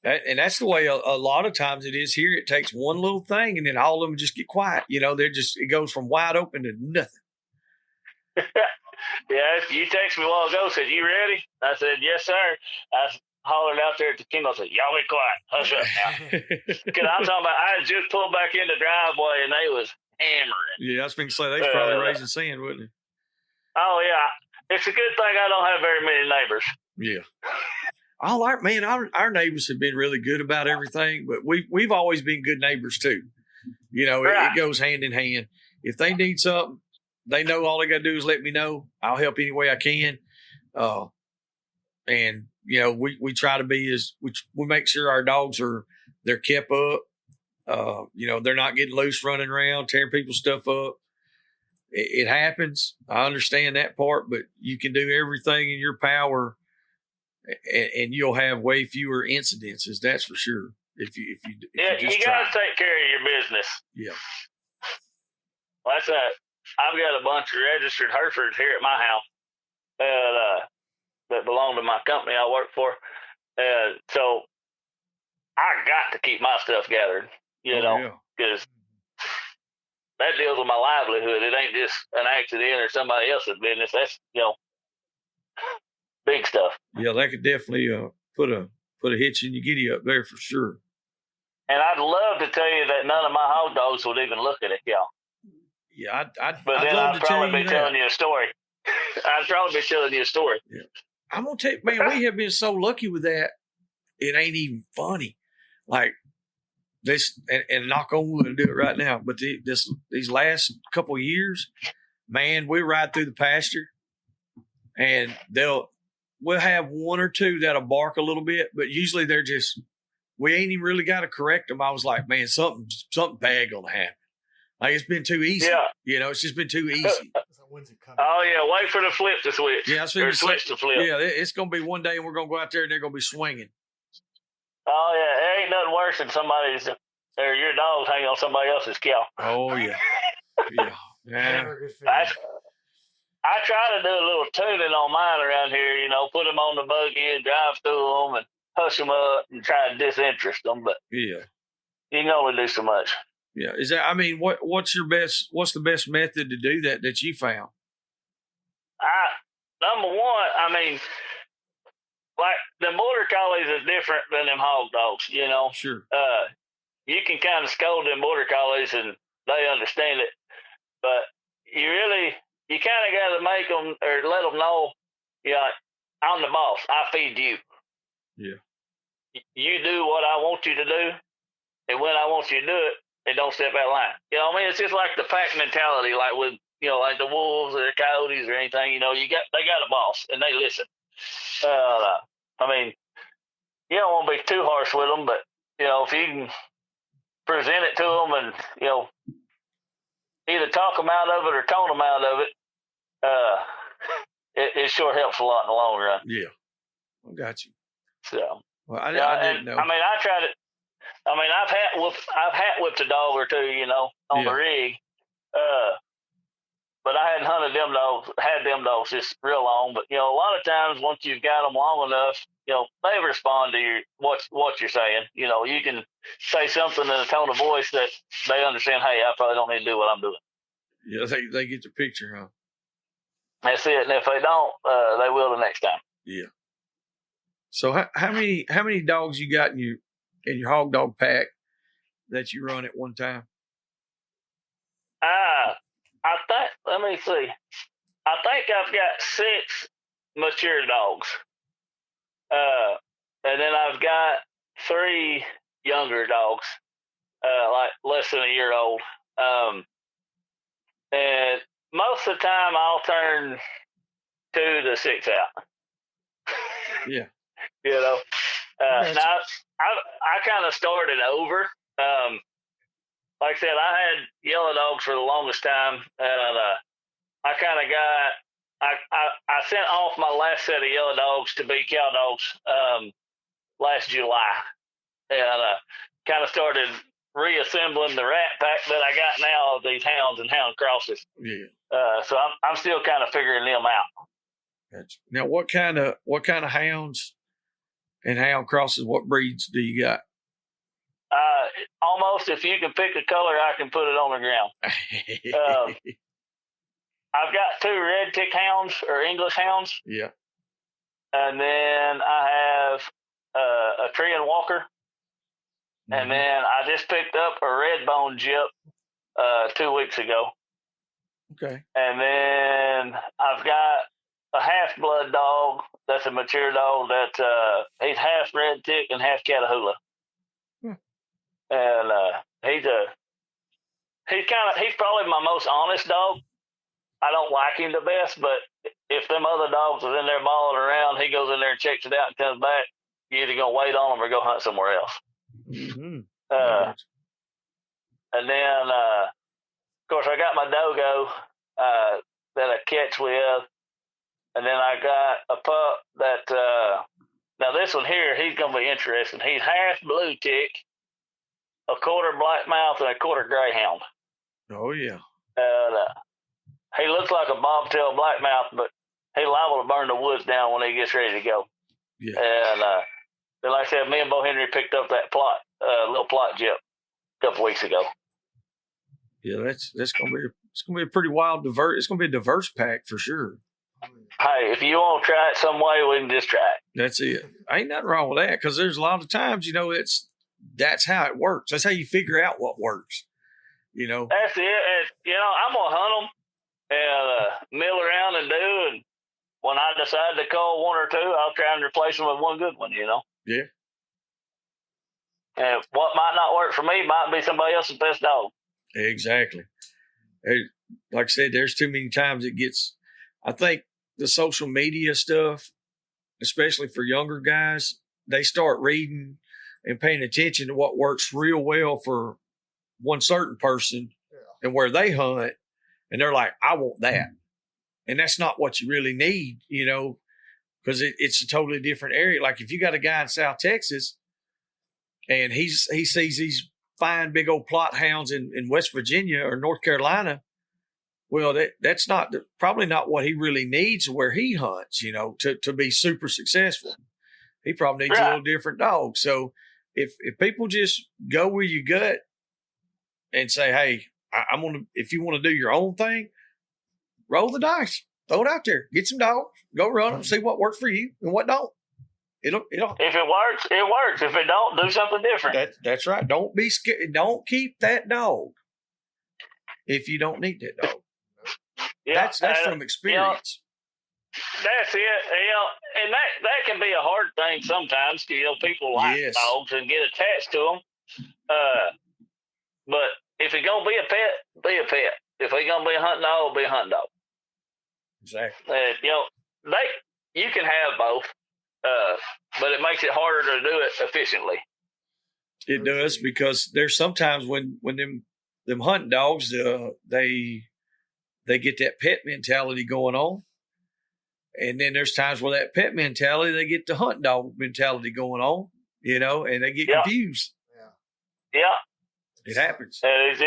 And that's the way a lot of times it is here. It takes one little thing, and then all of them just get quiet. It goes from wide open to nothing. Yeah, you texted me a while ago, said, "You ready?" I said, "Yes, sir." I hollered out there at the kennel, said, "Y'all be quiet. Hush up now." Because I'm talking about, I had just pulled back in the driveway, and they was hammering. Yeah, I was going to say, they was probably raising sand, wasn't it? Oh, yeah. It's a good thing I don't have very many neighbors. Yeah. Our neighbors have been really good about everything, but we've always been good neighbors too. It goes hand in hand. If they need something, they know all they got to do is let me know. I'll help any way I can. And we try to be we make sure our dogs they're kept up. They're not getting loose running around, tearing people's stuff up. It happens. I understand that part, but you can do everything in your power and you'll have way fewer incidences. That's for sure. If you just you got to take care of your business. Yeah. Well, that's I've got a bunch of registered Herefords here at my house that belong to my company I work for. So I got to keep my stuff gathered, because that deals with my livelihood. It ain't just an accident or somebody else's business. That's, big stuff. Yeah, that could definitely put a hitch in your giddy up there for sure. And I'd love to tell you that none of my hog dogs would even look at it, y'all. Yeah, but then I'd probably be telling you a story. I'd probably be telling you a story. Yeah. I'm gonna tell you, man, we have been so lucky with that. It ain't even funny. Like this, and knock on wood and do it right now. But these last couple of years, man, we ride through the pasture, and we'll have one or two that'll bark a little bit, but usually they're just, we ain't even really got to correct them. I was like, man, something bad gonna happen. Like, it's been too easy. Yeah. It's just been too easy. Oh yeah, wait for the flip to switch. Yeah, switch to flip. Yeah, it's gonna be one day, and we're gonna go out there, and they're gonna be swinging. Oh yeah, there ain't nothing worse than somebody's or your dog's hanging on somebody else's cow. Oh yeah, yeah. I try to do a little tuning on mine around here. Put them on the buggy and drive through them and hush them up and try to disinterest them. But yeah, you can only do so much. Yeah, is that? I mean, what's the best method to do that you found? Number one, I mean, like the border collies is different than them hog dogs. Sure. You can kind of scold them border collies and they understand it, but you kind of got to make them or let them know, I'm the boss. I feed you. Yeah. You do what I want you to do, and when I want you to do it, and don't step out of line. It's just like the pack mentality, like with, like the wolves or the coyotes or anything, they got a boss and they listen. You don't want to be too harsh with them, but, if you can present it to them and, either talk them out of it or tone them out of it, it sure helps a lot in the long run. Yeah. I got you. So, well, I didn't know. I tried it. I've hat whipped a dog or two, on the rig. But I hadn't had them dogs just real long. But, a lot of times once you've got them long enough, they respond to what you're saying. You can say something in a tone of voice that they understand, hey, I probably don't need to do what I'm doing. Yeah, they get the picture, huh? That's it. And if they don't, they will the next time. Yeah. So how many dogs you got in your hog dog pack that you run at one time? Let me see. I think I've got 6 mature dogs. And then I've got 3 younger dogs, like less than a year old. And most of the time I'll turn 2 to 6 out. Yeah. Now I kind of started over. Like I said, I had yellow dogs for the longest time, and I kind of I sent off my last set of yellow dogs to be cow dogs last July, and kind of started reassembling the rat pack that I got now of these hounds and hound crosses. Yeah. So I'm still kind of figuring them out. Gotcha. Now, what kind of hounds and hound crosses? What breeds do you got? Almost, if you can pick a color, I can put it on the ground. I've got 2 red tick hounds or English hounds. Yeah. And then I have a tree and walker. Mm-hmm. And then I just picked up a red bone gyp 2 weeks ago. Okay. And then I've got a half blood dog. That's a mature dog. He's half red tick and half Catahoula. And he's probably my most honest dog. I don't like him the best, but if them other dogs are in there balling around, he goes in there and checks it out and comes back. You're either gonna wait on them or go hunt somewhere else. Mm-hmm. And then, of course, I got my dogo that I catch with. And then I got a pup that, now this one here, he's going to be interesting. He's half blue tick, a quarter black mouth, and a quarter greyhound. Oh, yeah. And he looks like a bobtail blackmouth, but he's liable to burn the woods down when he gets ready to go. Yeah. And then, like I said, me and Bo Henry picked up that little plot jip a couple weeks ago. Yeah, that's gonna be a pretty wild it's gonna be a diverse pack for sure. Hey, if you want to try it some way, we can just try it. That's it. Ain't nothing wrong with that, because there's a lot of times, that's how it works. That's how you figure out what works. That's it. And, I'm gonna hunt them and mill around and do. And when I decide to call one or two, I'll try and replace them with one good one. Yeah. And what might not work for me might be somebody else's best dog. Exactly. Like I said, there's too many times it gets. I think the social media stuff, especially for younger guys, they start reading and paying attention to what works real well for one certain person and where they hunt, and they're like, I want that. And that's not what you really need, because it's a totally different area. Like if you got a guy in South Texas and he sees these fine big old plot hounds in West Virginia or North Carolina, well, that's probably not what he really needs where he hunts, to be super successful. He probably needs a little different dog. So if people just go where you gut and say, hey, if you want to do your own thing, roll the dice, throw it out there, get some dogs, go run them, see what works for you and what don't. It'll. If it works, it works. If it don't, do something different. That's right. Don't be scared. Don't keep that dog if you don't need that dog. Yeah, that's from experience. That's it. And that can be a hard thing sometimes. People like dogs and get attached to them. But if it's gonna be a pet, be a pet. If it's gonna be a hunting dog, be a hunting dog. Exactly. You can have both, but it makes it harder to do it efficiently. It does, because there's sometimes when them hunting dogs, they get that pet mentality going on, and then there's times where that pet mentality, they get the hunt dog mentality going on, and they get confused. Yeah. It happens. And it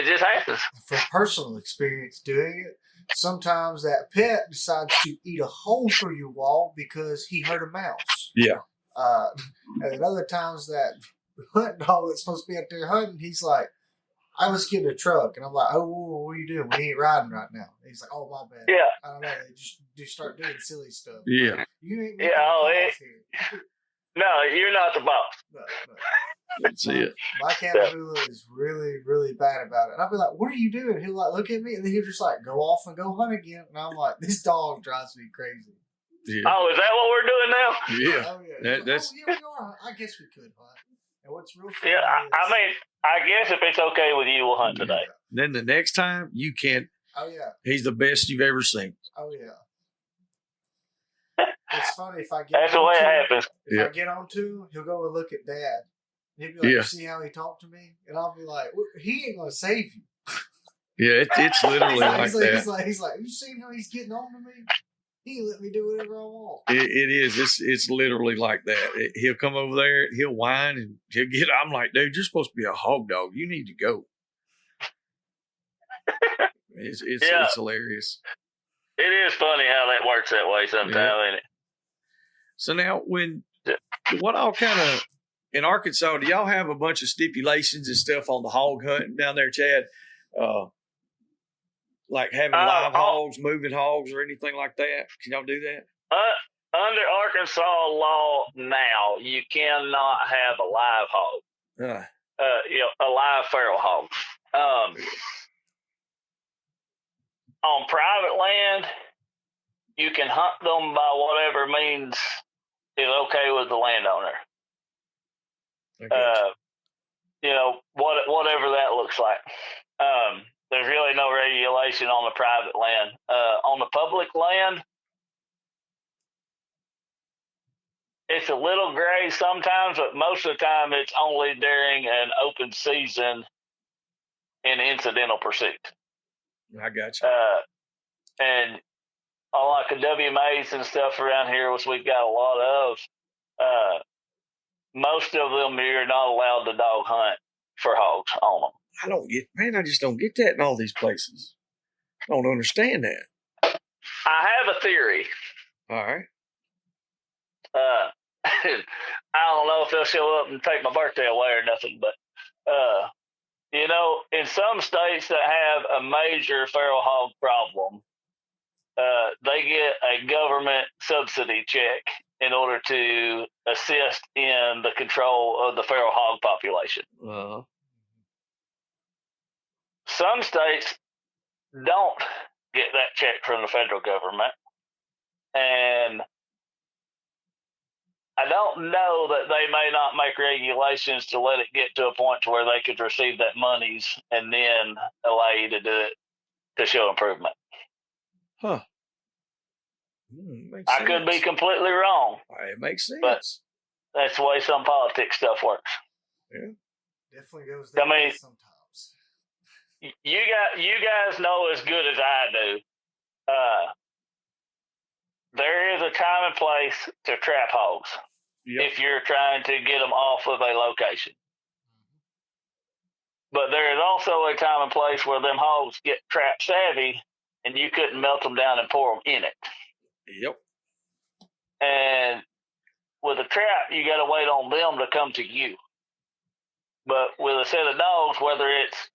just happens. From personal experience doing it, sometimes that pet decides to eat a hole through your wall because he heard a mouse. Yeah. And at other times that hunt dog that's supposed to be out there hunting, he's like, I was getting a truck, and I'm like, oh, what are you doing? We ain't riding right now. And he's like, oh, my bad. Yeah. I don't know. They just start doing silly stuff. Yeah. Like, you ain't making calls here. No, you're not the boss. No. That's it. My Cannabula is really, really bad about it. And I'll be like, what are you doing? He'll like look at me, and then he'll just like go off and go hunt again. And I'm like, this dog drives me crazy. Yeah. Oh, is that what we're doing now? Yeah. Oh, yeah. That's we are. I guess we could hunt. And what's real funny I guess if it's okay with you, we'll hunt today. Then the next time you can't. Oh, yeah. He's the best you've ever seen. Oh, yeah. It's funny if I get That's the way it happens. If I get on to him, he'll go and look at Dad. And he'll be like, see how he talked to me? And I'll be like, he ain't going to save you. Yeah, it's literally like that. He's like, you seen how he's getting on to me? He let me do whatever I want. It is. It's literally like that. He'll come over there, he'll whine, and he'll get. I'm like, dude, you're supposed to be a hog dog. You need to go. It's hilarious. It is funny how that works that way sometimes, ain't it? So now, what all kind of in Arkansas, do y'all have a bunch of stipulations and stuff on the hog hunting down there, Chad? Like having live hogs, moving hogs, or anything like that? Can y'all do that? Under Arkansas law now, you cannot have a live hog. A live feral hog. On private land, you can hunt them by whatever means is okay with the landowner. Whatever that looks like. There's really no regulation on the private land. On the public land, it's a little gray sometimes, but most of the time it's only during an open season in incidental pursuit. I got you. And on like the WMAs and stuff around here, which we've got a lot of, most of them you're not allowed to dog hunt for hogs on them. I just don't get that in all these places. I don't understand that. I have a theory. All right. I don't know if they'll show up and take my birthday away or nothing, but in some states that have a major feral hog problem, they get a government subsidy check in order to assist in the control of the feral hog population. Uh-huh. Some states don't get that check from the federal government, and I don't know that they may not make regulations to let it get to a point to where they could receive that monies and then allow you to do it to show improvement. Huh. I could be completely wrong. It makes sense. But that's the way some politics stuff works. Yeah. Definitely goes that way sometimes. You guys know as good as I do. There is a time and place to trap hogs. Yep. If you're trying to get them off of a location. But there is also a time and place where them hogs get trap savvy and you couldn't melt them down and pour them in it. Yep. And with a trap, you got to wait on them to come to you. But with a set of dogs, whether it's,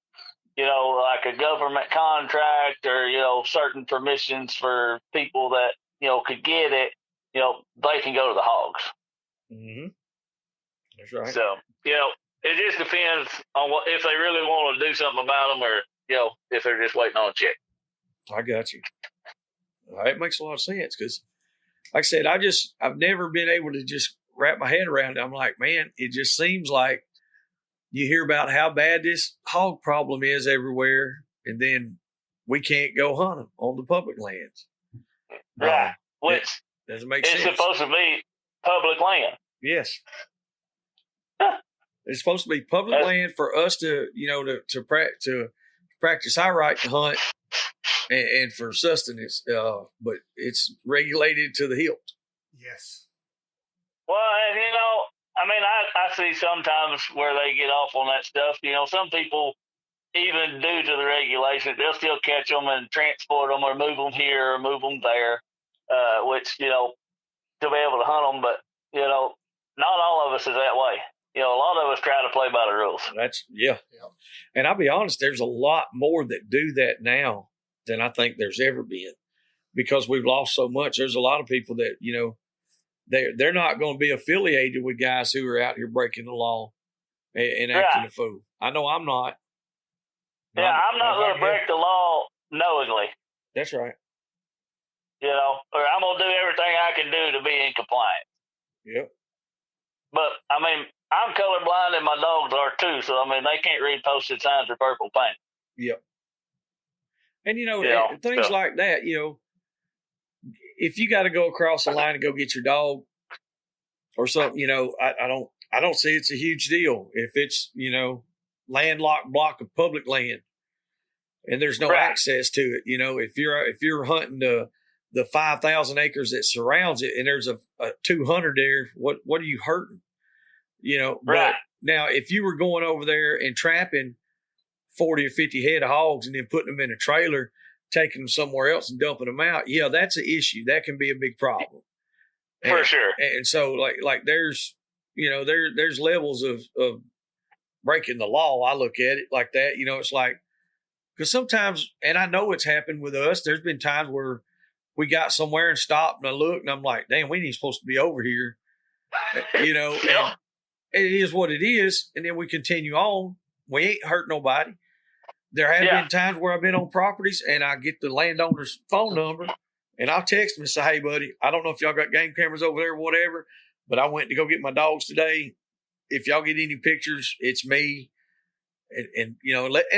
like a government contract or, certain permissions for people that, could get it, they can go to the hogs. Mm-hmm. That's right. So, it just depends on if they really want to do something about them or, if they're just waiting on a check. I got you. It makes a lot of sense because, like I said, I've never been able to just wrap my head around it. I'm like, man, it just seems like you hear about how bad this hog problem is everywhere, and then we can't go hunt them on the public lands. Right. Which doesn't make sense. It's supposed to be public land. Yes. It's supposed to be public land for us to, to practice our right to hunt and for sustenance. But it's regulated to the hilt. Yes. Well, and I see sometimes where they get off on that stuff. Some people, even due to the regulations, they'll still catch them and transport them or move them here or move them there, which, to be able to hunt them. But, not all of us is that way. A lot of us try to play by the rules. Yeah. And I'll be honest, there's a lot more that do that now than I think there's ever been because we've lost so much. There's a lot of people that, they're not going to be affiliated with guys who are out here breaking the law and acting a fool. I know I'm not. Yeah, I'm not going to break the law knowingly. That's right. Or I'm going to do everything I can do to be in compliance. Yep. But, I'm colorblind and my dogs are too, so, they can't read posted signs or purple paint. Yep. And, things like that, if you got to go across the line and go get your dog or something, I don't see it's a huge deal. If it's, landlocked block of public land and there's no access to it, if you're hunting the 5,000 acres that surrounds it and there's a 200 there, what are you hurting? But now if you were going over there and trapping 40 or 50 head of hogs and then putting them in a trailer, taking them somewhere else and dumping them out, yeah, that's an issue. That can be a big problem. For sure. And so like there's, there's levels of breaking the law. I look at it like that, it's like, because sometimes, and I know it's happened with us, there's been times where we got somewhere and stopped and I looked and I'm like, damn, we ain't supposed to be over here, and it is what it is. And then we continue on. We ain't hurt nobody. There have been times where I've been on properties and I get the landowner's phone number and I'll text him and say, hey, buddy, I don't know if y'all got game cameras over there or whatever, but I went to go get my dogs today. If y'all get any pictures, it's me. And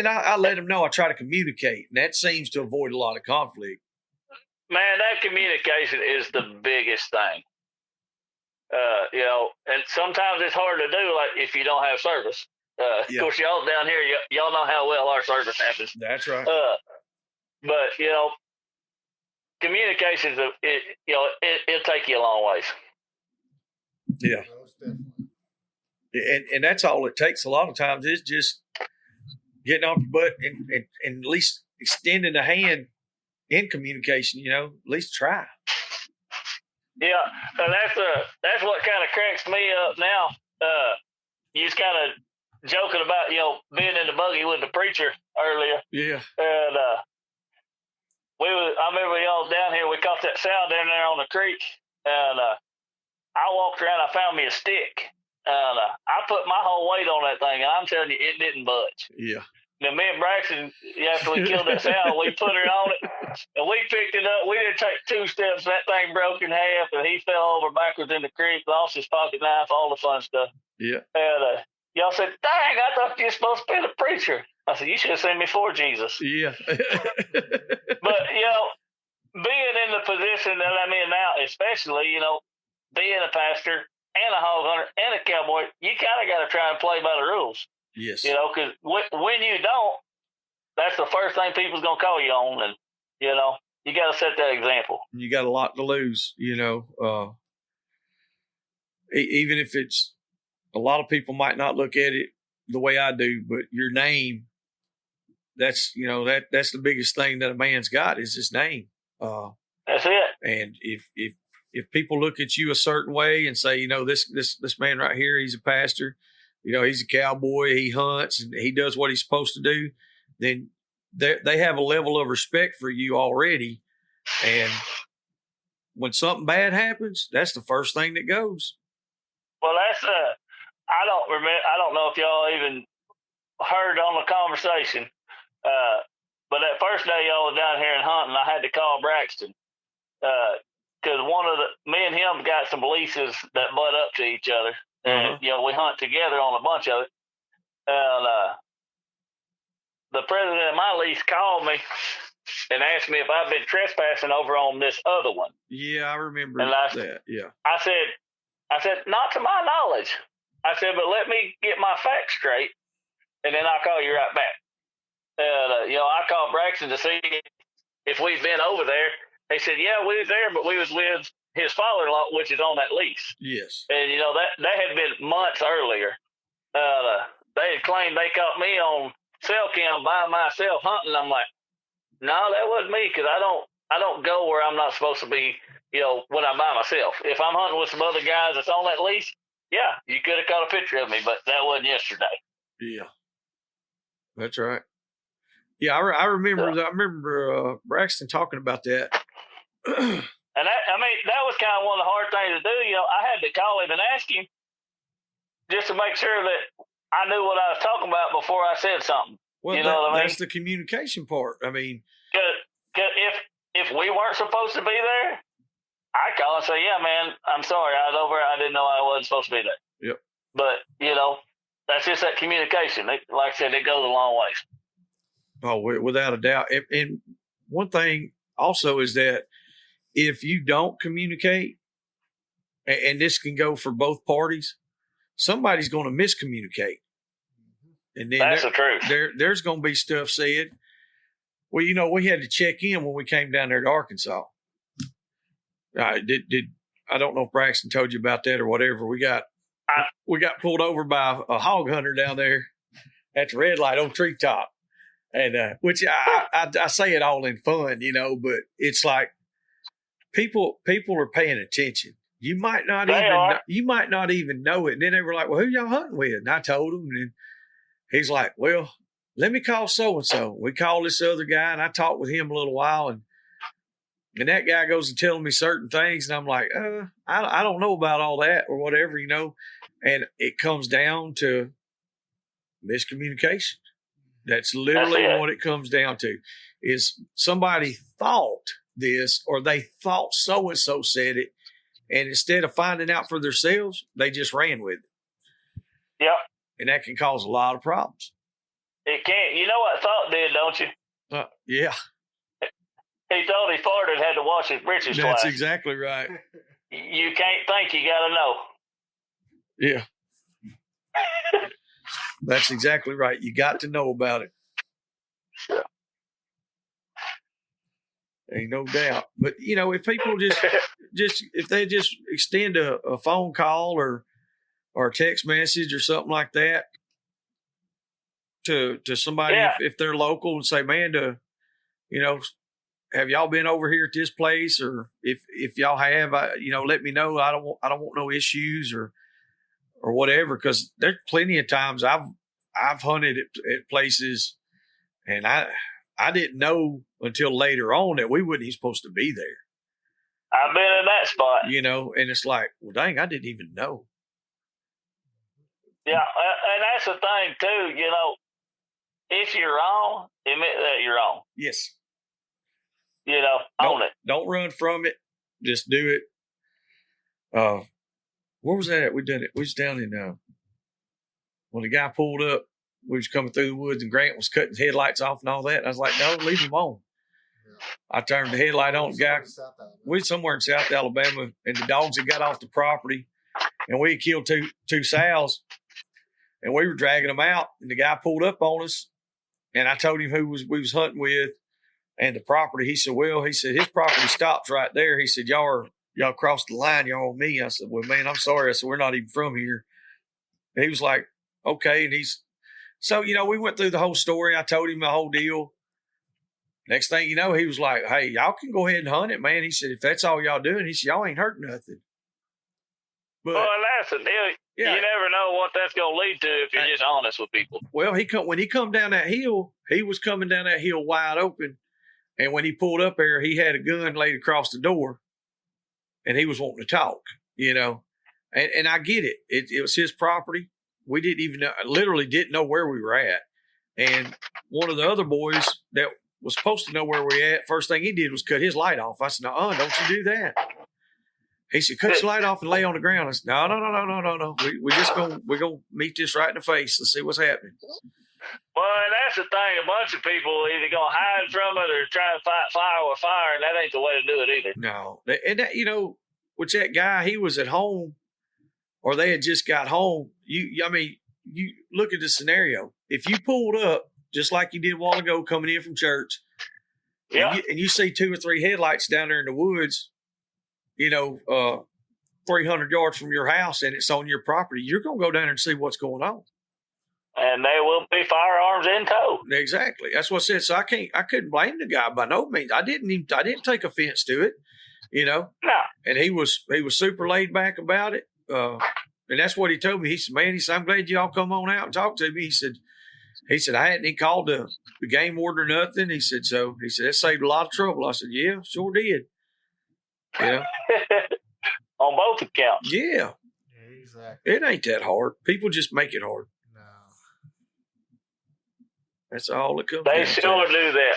I let them know. I try to communicate, and that seems to avoid a lot of conflict. Man, that communication is the biggest thing. And sometimes it's hard to do, like if you don't have service. Of course, y'all down here, y'all know how well our service happens. That's right. But communications, it'll take you a long ways. Yeah. And that's all it takes a lot of times is just getting off your butt and at least extending a hand in communication, at least try. Yeah, and that's what kind of cracks me up now. You was kind of joking about, being in the buggy with the preacher earlier. Yeah. And I remember y'all down here, we caught that sow down there on the creek, and I walked around, I found me a stick, and I put my whole weight on that thing, and I'm telling you, it didn't budge. Yeah. Now, me and Braxton, after we killed that sow, we put her on it, and we picked it up. We didn't take 2 steps, that thing broke in half, and he fell over backwards in the creek, lost his pocket knife, all the fun stuff. Yeah. And y'all said, dang, I thought you were supposed to be the preacher. I said, you should have seen me for Jesus. Yeah. But, being in the position that I'm in now, especially, being a pastor and a hog hunter and a cowboy, you kind of got to try and play by the rules. Yes. Because when you don't, that's the first thing people's going to call you on. And, you got to set that example. You got a lot to lose, even if it's a lot of people might not look at it the way I do, but your name, that's, that's the biggest thing that a man's got is his name. That's it. And if people look at you a certain way and say, this man right here, he's a pastor, he's a cowboy, he hunts and he does what he's supposed to do, then they have a level of respect for you already. And when something bad happens, that's the first thing that goes. Well, that's I don't know if y'all even heard on the conversation, but that first day y'all was down here in hunting, I had to call Braxton because me and him got some leases that butt up to each other, and we hunt together on a bunch of it. And the president of my lease called me and asked me if I've been trespassing over on this other one. Yeah, I remember that. Yeah. I said, not to my knowledge. I said, but let me get my facts straight, and then I'll call you right back. And, I called Braxton to see if we'd been over there. They said, yeah, we was there, but we was with his father-in-law, which is on that lease. Yes. And, that had been months earlier. They had claimed they caught me on cell cam by myself hunting. I'm like, no, that wasn't me, because I don't go where I'm not supposed to be, when I'm by myself. If I'm hunting with some other guys that's on that lease, yeah, you could have caught a picture of me, but that wasn't yesterday. Yeah. That's right. Yeah, I remember. I remember Braxton talking about that. And that was kind of one of the hard things to do. I had to call him and ask him just to make sure that I knew what I was talking about before I said something. Well, that's the communication part. I mean, cause if we weren't supposed to be there, I'd call and say, yeah, man, I'm sorry. I was over. I didn't know I wasn't supposed to be there. Yep. But, that's just that communication. Like I said, it goes a long ways. Oh, without a doubt. And one thing also is that if you don't communicate, and this can go for both parties, somebody's going to miscommunicate. And then that's the truth. There's going to be stuff said. Well, we had to check in when we came down there to Arkansas. I don't know if Braxton told you about that or whatever. We got pulled over by a hog hunter down there at the red light on Treetop, and which I say it all in fun, but it's like people are paying attention. You might not even know it. And then they were like, "Well, who y'all hunting with?" And I told them, and he's like, "Well, let me call so and so." We called this other guy, and I talked with him a little while, and that guy goes and telling me certain things, and I'm like, I don't know about all that or whatever, And it comes down to miscommunication. That's literally what it comes down to. Is somebody thought this, or they thought so and so said it, and instead of finding out for themselves, they just ran with it. Yep. And that can cause a lot of problems. It can. You know what thought did, don't you? Yeah. He thought he farted, had to wash his britches twice. That's exactly right. You can't think, you got to know. Yeah. That's exactly right. You got to know about it. Yeah. Ain't no doubt. But, if people if they just extend a phone call or a text message or something like that to somebody, if they're local, and say, man, have y'all been over here at this place? Or if y'all have, let me know. I don't want no issues or whatever. Cause there's plenty of times I've hunted at places and I didn't know until later on that we wasn't even supposed to be there. I've been in that spot. And it's like, well, dang, I didn't even know. Yeah, and that's the thing, too. If you're wrong, admit that you're wrong. Yes. Own it. Don't run from it. Just do it. Where was that at? We did it. We was down in, when the guy pulled up, we was coming through the woods and Grant was cutting headlights off and all that. And I was like, no, leave him on. Yeah. I turned the headlight on. The guy, we was somewhere in South Alabama, and the dogs had got off the property, and we had killed two sows, and we were dragging them out. And the guy pulled up on us, and I told him who we was hunting with and the property. He said, his property stops right there. He said, y'all crossed the line, y'all on me. I said, well, man, I'm sorry. I said, we're not even from here. And he was like, okay. And so, we went through the whole story. I told him the whole deal. Next thing you know, he was like, hey, y'all can go ahead and hunt it, man. He said, if that's all y'all doing, he said, y'all ain't hurting nothing. But, well, and that's the deal. Yeah. You never know what that's going to lead to if you're just honest with people. Well, when he come down that hill, he was coming down that hill wide open. And when he pulled up there, he had a gun laid across the door. And he was wanting to talk, And I get it. It was his property. We didn't even know, literally didn't know where we were at. And one of the other boys that was supposed to know where we were at, first thing he did was cut his light off. I said, no, don't you do that. He said, cut your light off and lay on the ground. I said, no. We're going to meet this right in the face and see what's happening. Well, and that's the thing. A bunch of people are either going to hide from it or try to fight fire with fire, and that ain't the way to do it either. No. And that, with that guy, he was at home or they had just got home. You look at the scenario. If you pulled up, just like you did a while ago coming in from church, and you see 2 or 3 headlights down there in the woods, 300 yards from your house and it's on your property, you're going to go down there and see what's going on. And there will be firearms in tow. Exactly. That's what I said. So I couldn't blame the guy by no means. I didn't take offense to it, No. And he was super laid back about it. And that's what he told me. He said, man, I'm glad y'all come on out and talk to me. He said, I hadn't even called the game warden or nothing. He said, that saved a lot of trouble. I said, yeah, sure did. On both accounts. Yeah. Exactly. It ain't that hard. People just make it hard. No. That's all it comes down to. They sure do that.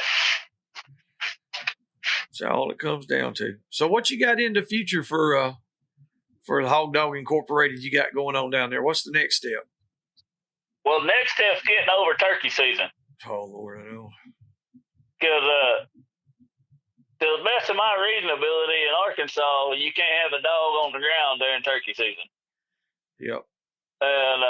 That's all it comes down to. So what you got in the future for the Hog Dog Incorporated you got going on down there? What's the next step? Well, next step's getting over turkey season. Oh, Lord, I know. Because to the best of my reading ability in Arkansas, you can't have a dog on the ground during turkey season. Yep. And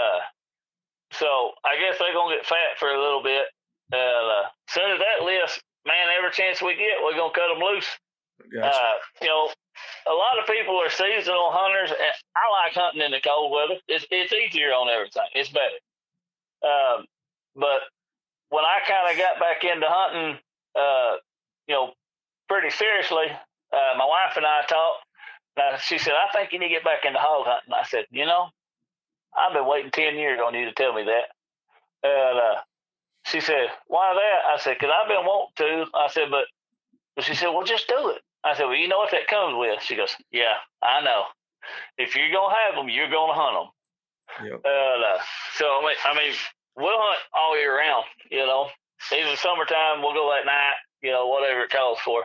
so I guess they're going to get fat for a little bit. And as soon as that lifts, man, every chance we get, we're going to cut them loose. Gotcha. A lot of people are seasonal hunters. And I like hunting in the cold weather. It's easier on everything. It's better. But when I kind of got back into hunting, pretty seriously, my wife and I talked. She said, I think you need to get back into hog hunting. I said, I've been waiting 10 years on you to tell me that. And she said, why that? I said, because I've been wanting to. I said, but she said, well, just do it. I said, well, you know what that comes with? She goes, yeah, I know. If you're going to have them, you're going to hunt them. Yep. So, I mean, we'll hunt all year round, Even summertime, we'll go at night, whatever it calls for.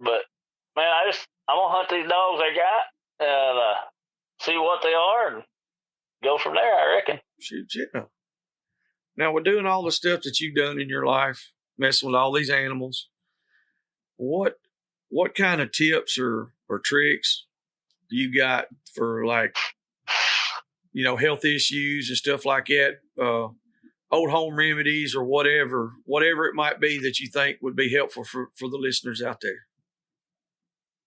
But, man, I'm going to hunt these dogs I got and see what they are and go from there, I reckon. Shoot, yeah. Now, we're doing all the stuff that you've done in your life, messing with all these animals. What kind of tips or tricks do you got for, like, health issues and stuff like that, old home remedies or whatever it might be that you think would be helpful for the listeners out there?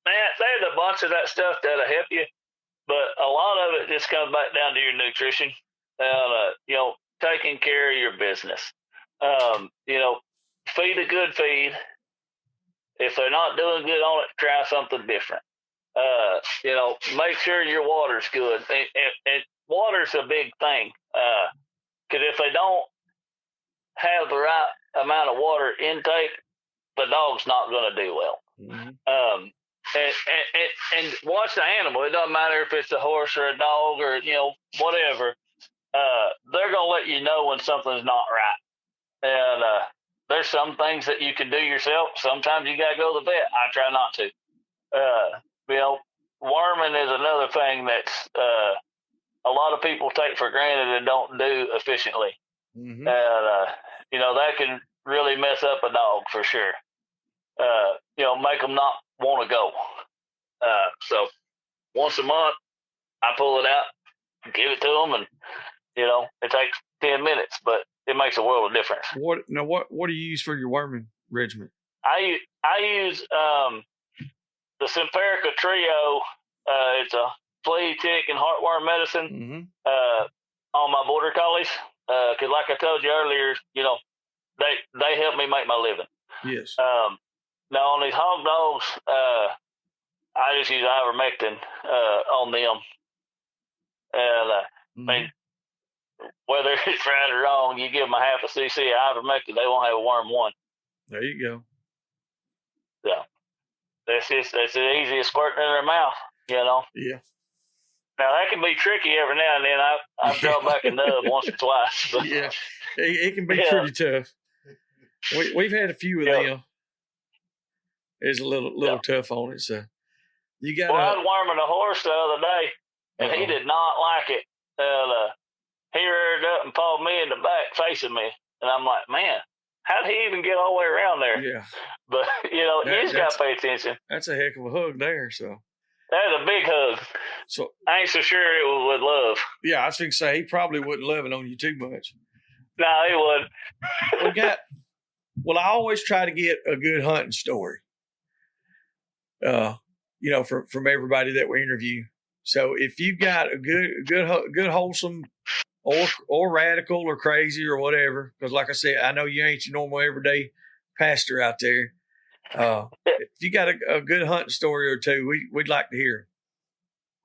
Man, there's a bunch of that stuff that'll help you, but a lot of it just comes back down to your nutrition and, taking care of your business. Feed a good feed. If they're not doing good on it, try something different. Make sure your water's good. And water's a big thing. Because if they don't have the right amount of water intake, the dog's not going to do well. Mm-hmm. And watch the animal. It doesn't matter if it's a horse or a dog or, whatever. They're going to let you know when something's not right. And there's some things that you can do yourself. Sometimes you got to go to the vet. I try not to. Worming is another thing that's a lot of people take for granted and don't do efficiently. Mm-hmm. And, that can really mess up a dog for sure. Make them not want to go. So once a month, I pull it out, give it to them, and, it takes 10 minutes, but it makes a world of difference. What do you use for your worming regimen? I use the Simparica Trio. It's a flea, tick, and heartworm medicine on my border collies. Because like I told you earlier, they help me make my living. Yes. Now on these hog dogs, I just use ivermectin on them. And I mean, whether it's right or wrong, you give them a half a cc of ivermectin, they won't have a worm one. There you go. Yeah. That's the easiest squirting in their mouth, Yeah. Now that can be tricky every now and then. I've brought back a nub once or twice. But, yeah, it can be pretty tough. We've had a few of them. It's a little tough on it. So you got. Well, I was worming a horse the other day, and he did not like it. And he reared up and pawed me in the back, facing me, and I'm like, man, how did he even get all the way around there? Yeah. But you just got to pay attention. That's a heck of a hug there. So. That's a big hug. So I ain't so sure it was with love. Yeah, I was going to say he probably wouldn't love it on you too much. No, he wouldn't. I always try to get a good hunting story. From everybody that we interview. So if you've got a good wholesome, or radical or crazy or whatever, because like I said, I know you ain't your normal everyday pastor out there. If you got a good hunting story or two, we'd like to hear.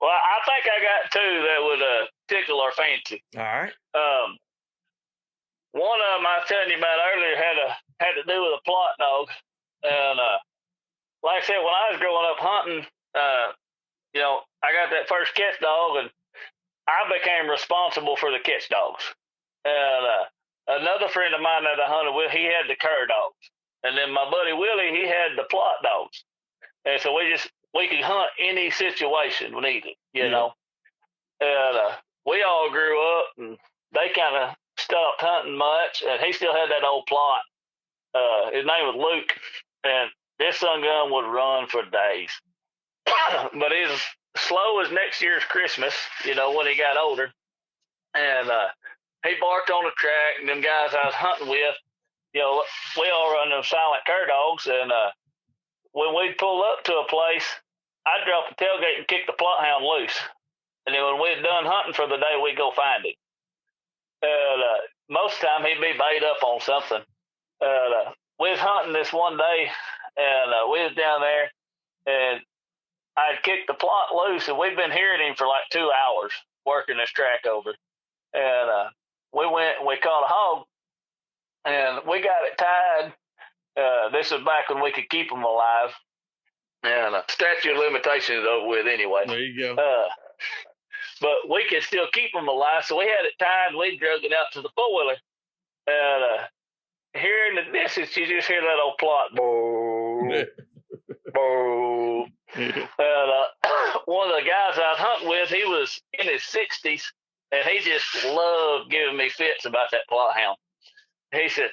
Well, I think I got two that would tickle our fancy. All right. One of them I was telling you about earlier had to do with a plot dog, and like I said, when I was growing up hunting, I got that first catch dog, and I became responsible for the catch dogs. And another friend of mine that I hunted with, he had the cur dogs. And then my buddy Willie, he had the plot dogs. And so we could hunt any situation we needed, know. And we all grew up, and they kind of stopped hunting much. And he still had that old plot. His name was Luke. And this son gun would run for days. But he was slow as next year's Christmas, when he got older. And he barked on the track, and them guys I was hunting with, we all run them silent cur dogs, and when we'd pull up to a place, I'd drop the tailgate and kick the plot hound loose. And then when we'd done hunting for the day, we'd go find him. And most of the time, he'd be bait up on something. We was hunting this one day, and we was down there, and I'd kicked the plot loose, and we'd been hearing him for like 2 hours working this track over. And we went and we caught a hog, and we got it tied. This is back when we could keep them alive. And statute of limitations is over with anyway. There you go. But we could still keep them alive, so we had it tied, and we drug it out to the four-wheeler. And here in the distance, you just hear that old plot. Boo, boo. And one of the guys I was hunting with, he was in his 60s, and he just loved giving me fits about that plot hound. He said,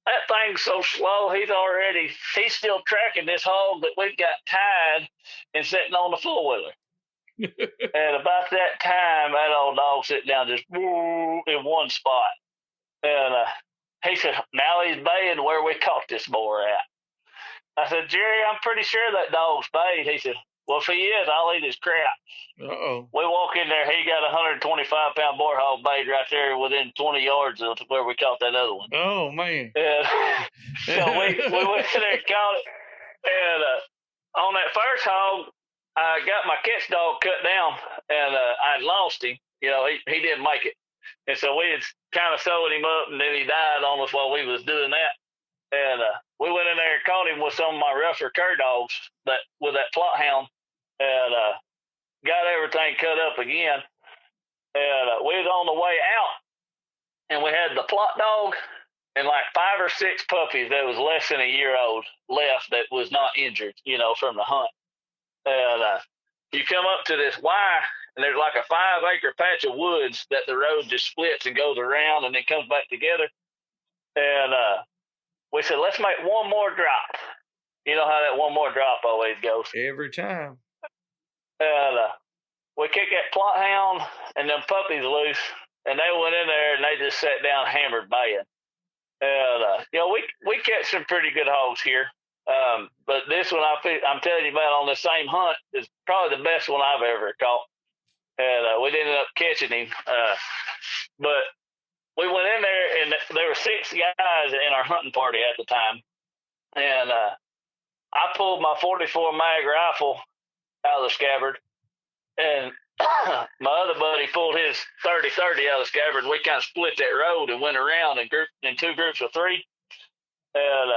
that thing's so slow, he's still tracking this hog that we've got tied and sitting on the four-wheeler. And about that time, that old dog sat down just in one spot. And he said, now he's baying where we caught this boar at. I said, Jerry, I'm pretty sure that dog's bayed. He said, well, if he is, I'll eat his crap. Uh-oh. We walk in there, he got a 125-pound boar hog bayed right there within 20 yards of where we caught that other one. Oh, man. And so we went in there and caught it. And on that first hog, I got my catch dog cut down, and I lost him. He didn't make it. And so we had kind of sewed him up, and then he died on us while we was doing that. And we went in there and caught him with some of my rougher cur dogs with that plot hound, and got everything cut up again. And we was on the way out, and we had the plot dog and like 5 or 6 puppies that was less than a year old left that was not injured, from the hunt. And you come up to this Y, and there's like a 5-acre patch of woods that the road just splits and goes around and then comes back together. And we said, let's make one more drop. You know how that one more drop always goes. Every time. And we kicked that plot hound and them puppies loose, and they went in there and they just sat down hammered baying. And we catch some pretty good hogs here. But this one I'm telling you about on the same hunt is probably the best one I've ever caught. And we ended up catching him. But we went in there, and there were 6 guys in our hunting party at the time. And I pulled my 44 mag rifle out of the scabbard, and my other buddy pulled his 30-30 out of the scabbard. We kind of split that road and went around in 2 groups of 3. And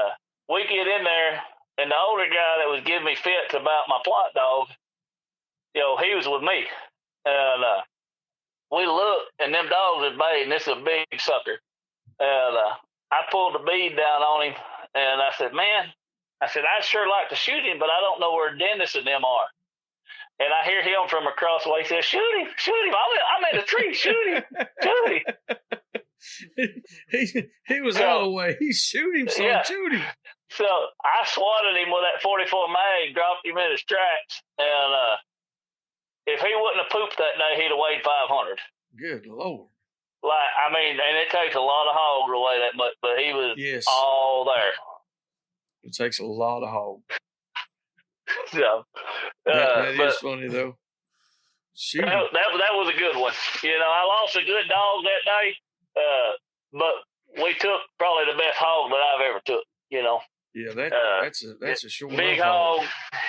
we get in there, and the older guy that was giving me fits about my plot dog, he was with me. And we looked, and them dogs had bayed, and this is a big sucker. And I pulled the bead down on him, and I said, man, I'd sure like to shoot him, but I don't know where Dennis and them are. And I hear him from across the way. He says, shoot him. I'm in a tree. Shoot him. He was out of the way. He shoot him, so shoot him. So I swatted him with that 44 mag, dropped him in his tracks. And if he wouldn't have pooped that day, he'd have weighed 500. Good Lord. And it takes a lot of hog to weigh that much, but he was all there. It takes a lot of hog. So that is funny though. That was a good one. I lost a good dog that day, but we took probably the best hog that I've ever took. Yeah, that's a short big hog.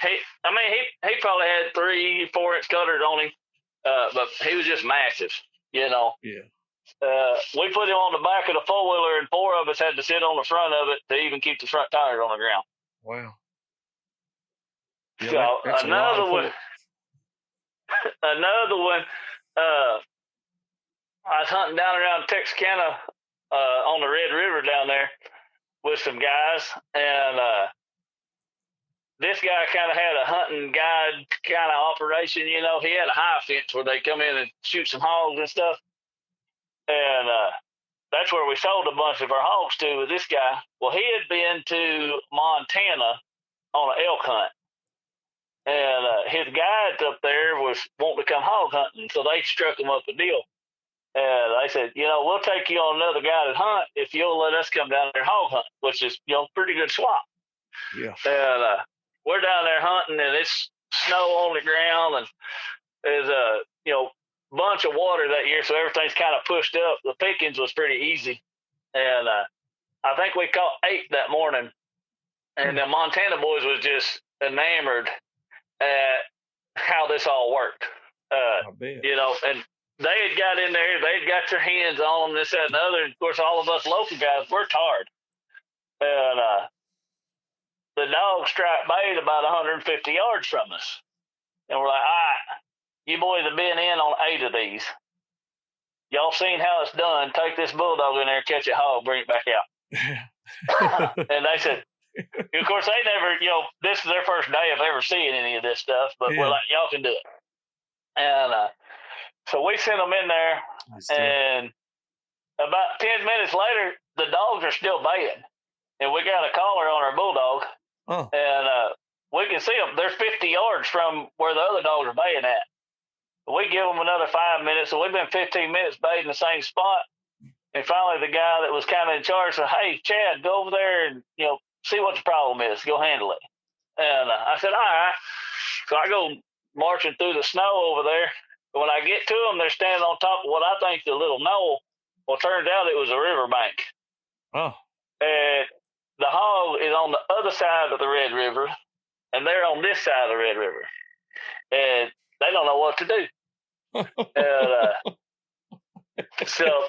He probably had 3-4 inch cutters on him, but he was just massive. Yeah. We put him on the back of the 4-wheeler, and 4 of us had to sit on the front of it to even keep the front tires on the ground. Wow. Yeah, so another one. I was hunting down around Texarkana on the Red River down there with some guys, and this guy kind of had a hunting guide kind of operation. He had a high fence where they come in and shoot some hogs and stuff, and that's where we sold a bunch of our hogs to with this guy. Well, he had been to Montana on an elk hunt. And his guides up there was wanting to come hog hunting, so they struck him up a deal. And they said, we'll take you on another guided hunt if you'll let us come down there hog hunt, which is, pretty good swap. Yeah. And we're down there hunting, and it's snow on the ground, and there's a, bunch of water that year, so everything's kind of pushed up. The pickings was pretty easy. And I think we caught 8 that morning, and the Montana boys was just enamored at how this all worked. And they had got in there, they'd got their hands on them, this, that, and the other. And of course, all of us local guys, we're tired. And the dog strike bayed about 150 yards from us. And we're like, all right, you boys have been in on 8 of these. Y'all seen how it's done. Take this bulldog in there, catch a hog, bring it back out. And they said, of course, they never, this is their first day of ever seeing any of this stuff, but we're like, y'all can do it. And so we sent them in there, and about 10 minutes later, the dogs are still baying. And we got a collar on our bulldog, and we can see them. They're 50 yards from where the other dogs are baying at. We give them another 5 minutes, so we've been 15 minutes baiting the same spot. And finally, the guy that was kind of in charge said, "Hey, Chad, go over there and see what the problem is. Go handle it." And I said, "All right." So I go marching through the snow over there. When I get to them, they're standing on top of what I think is a little knoll. Well, turns out it was a riverbank. Oh. And the hog is on the other side of the Red River, and they're on this side of the Red River. And they don't know what to do. And so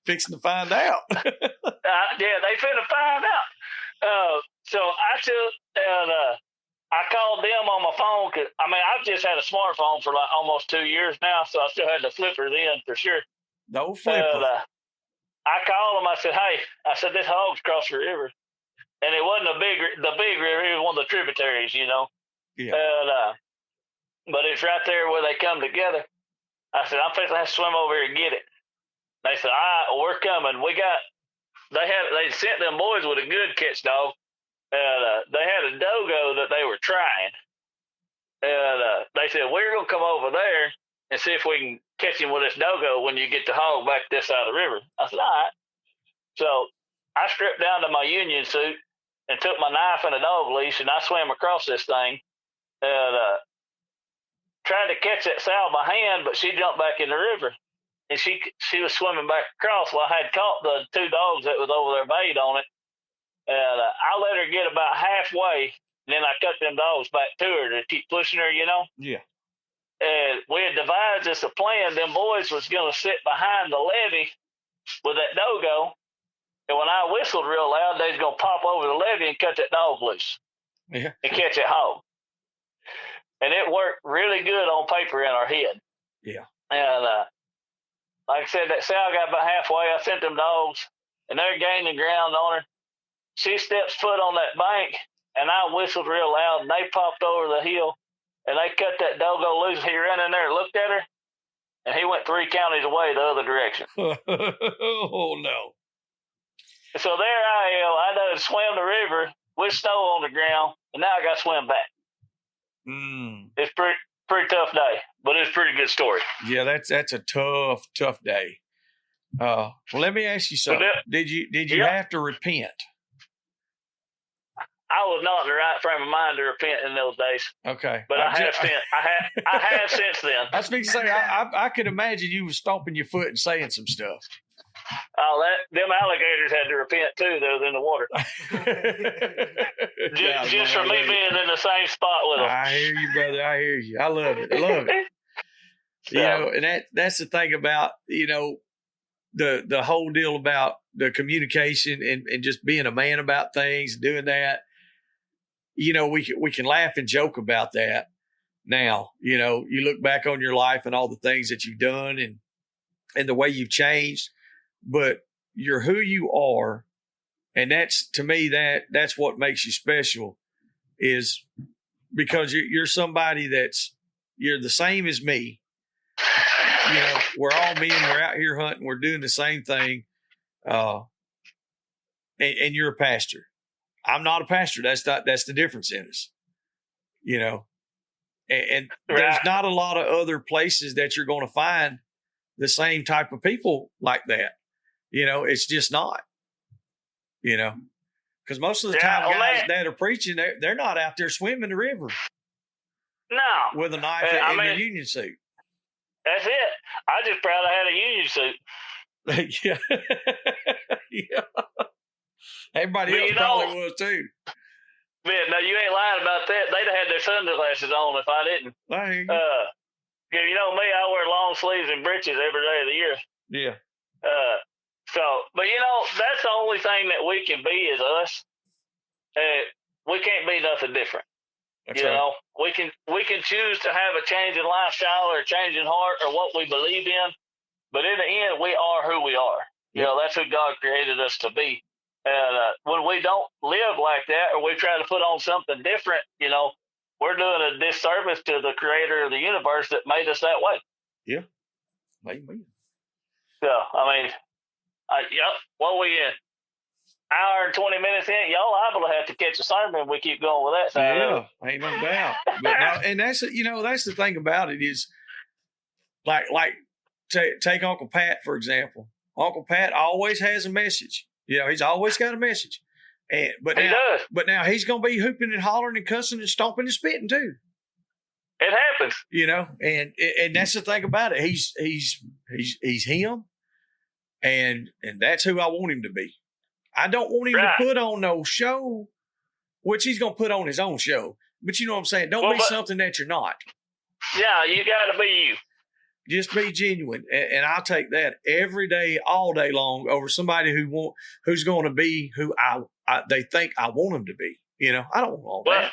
fixing to find out. yeah, they finna find out. So I took and I called them on my phone. Cause I've just had a smartphone for like almost 2 years now, so I still had the flipper then for sure. No flipper. And, I called them. I said, "Hey," I said, "this hog's crossed the river," and it wasn't the big river. It was one of the tributaries, Yeah. And but it's right there where they come together. I said, "I'm fixing to have to swim over here and get it." They said, "All right, we're coming." They sent them boys with a good catch dog, and they had a dogo that they were trying, and they said, "We're gonna come over there and see if we can catch him with this dogo when you get the hog back this side of the river." I said, "All right." So I stripped down to my union suit and took my knife and a dog leash, and I swam across this thing and tried to catch that sow by hand, but she jumped back in the river. And she was swimming back across. Well, I had caught the 2 dogs that was over there bait on it. And I let her get about halfway, and then I cut them dogs back to her to keep pushing her, Yeah. And we had devised this a plan. Them boys was going to sit behind the levee with that dogo. And when I whistled real loud, they was going to pop over the levee and cut that dog loose. Yeah. And catch that hog. And it worked really good on paper in our head. Yeah. And like I said, that sow got about halfway. I sent them dogs, and they're gaining ground on her. She steps foot on that bank, and I whistled real loud, and they popped over the hill, and they cut that dogo loose. He ran in there and looked at her, and he went 3 counties away the other direction. Oh, no. So there I am. I done swam the river with snow on the ground, and now I got to swim back. It's pretty tough day, but it's a pretty good story. Yeah, that's a tough day. Well, let me ask you something. Did you have to repent? I was not in the right frame of mind to repent in those days. Okay, but I have since then. I was fixing to say I could imagine you was stomping your foot and saying some stuff. Oh, them alligators had to repent too. They was in the water. just for me being in the same spot with them. I hear you, brother. I hear you. I love it. And that's the thing about the whole deal about the communication and just being a man about things, doing that. We can laugh and joke about that now. You look back on your life and all the things that you've done and the way you've changed. But you're who you are, and that's, to me, that's what makes you special, is because you're somebody you're the same as me. We're all men. We're out here hunting. We're doing the same thing. And you're a pastor. I'm not a pastor. That's the difference in us. And there's not a lot of other places that you're going to find the same type of people like that. It's just not, because most of the time guys that are preaching, they're not out there swimming the river. No. With a knife in their union suit. That's it. I just proud I had a union suit. Yeah. Everybody else probably was too. Man, no, you ain't lying about that. They'd have had their sunglasses on if I didn't. I hear you. You know me, I wear long sleeves and breeches every day of the year. Yeah. But that's the only thing that we can be is us. We can't be nothing different. That's right. We can choose to have a change in lifestyle or a change in heart or what we believe in, but in the end, we are who we are. Yep. That's who God created us to be. And when we don't live like that, or we try to put on something different, we're doing a disservice to the creator of the universe that made us that way. Yeah. Amen. So, what we in? Hour and 20 minutes in, y'all liable to have to catch a sermon. We keep going with that. Yeah, ain't no doubt. But and that's the thing about it is, Like take Uncle Pat, for example. Uncle Pat always has a message. He's always got a message. But now he's going to be hooping and hollering and cussing and stomping and spitting too. It happens. And that's the thing about it. He's him, and that's who I want him to be. I don't want him to put on no show, which he's going to put on his own show. But you know what I'm saying? Don't be something that you're not. Yeah, you got to be you. Just be genuine, and I'll take that every day, all day long, over somebody who's going to be who they think I want them to be. I don't want all that.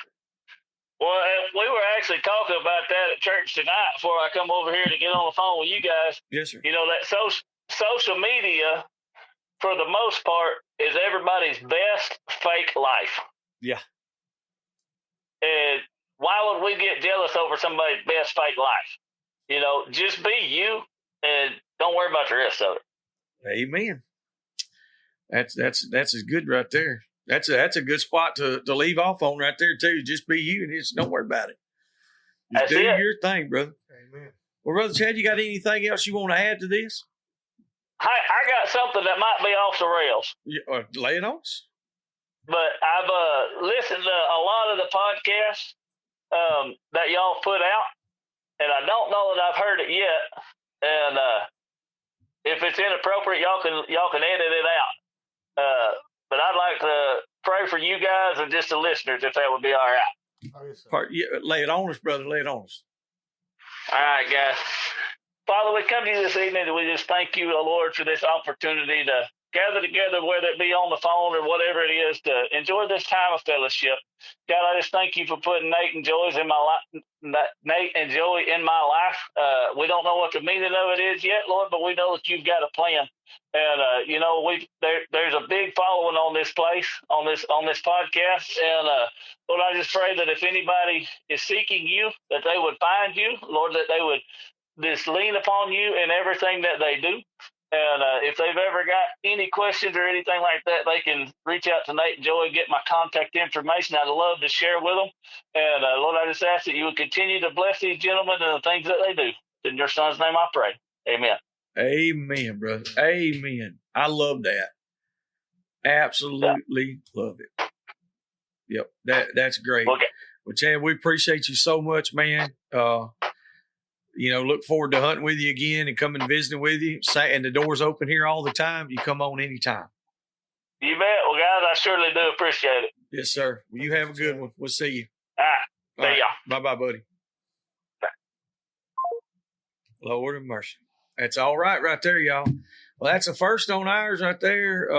Well, we were actually talking about that at church tonight before I come over here to get on the phone with you guys. Yes, sir. That social media, for the most part, is everybody's best fake life. Yeah. And why would we get jealous over somebody's best fake life? Just be you and don't worry about the rest of it. Amen. That's as good right there. That's a good spot to leave off on right there too. Just be you and just don't worry about it. Just do your thing, brother. Amen. Well, Brother Chad, you got anything else you want to add to this? I got something that might be off the rails. Lay it on us. But I've listened to a lot of the podcasts that y'all put out, and I don't know that I've heard it yet. And if it's inappropriate, y'all can edit it out. But I'd like to pray for you guys and just the listeners, if that would be all right. Oh, yes, sir. Lay it on us, brother. Lay it on us. All right, guys. Father, we come to you this evening and we just thank you, Lord, for this opportunity to gather together, whether it be on the phone or whatever it is, to enjoy this time of fellowship. God, I just thank you for putting Nate and Joey in my life. We don't know what the meaning of it is yet, Lord, but we know that you've got a plan. And there's a big following on this place, on this podcast. And Lord, I just pray that if anybody is seeking you, that they would find you, Lord, that they would just lean upon you in everything that they do. And if they've ever got any questions or anything like that, they can reach out to Nate and Joey, get my contact information. I'd love to share with them. And Lord, I just ask that you would continue to bless these gentlemen and the things that they do. In your son's name I pray. Amen. Amen, brother. Amen. I love that. Absolutely love it. Yep, that's great. Okay. Well, Chad, we appreciate you so much, man. Look forward to hunting with you again and coming and visiting with you. And the door's open here all the time. You come on anytime. You bet. Well, guys, I surely do appreciate it. Yes, sir. Well, you have a good one. We'll see you. All right. See y'all. Bye-bye, buddy. Bye. Lord of mercy. That's all right there, y'all. Well, that's a first on ours right there.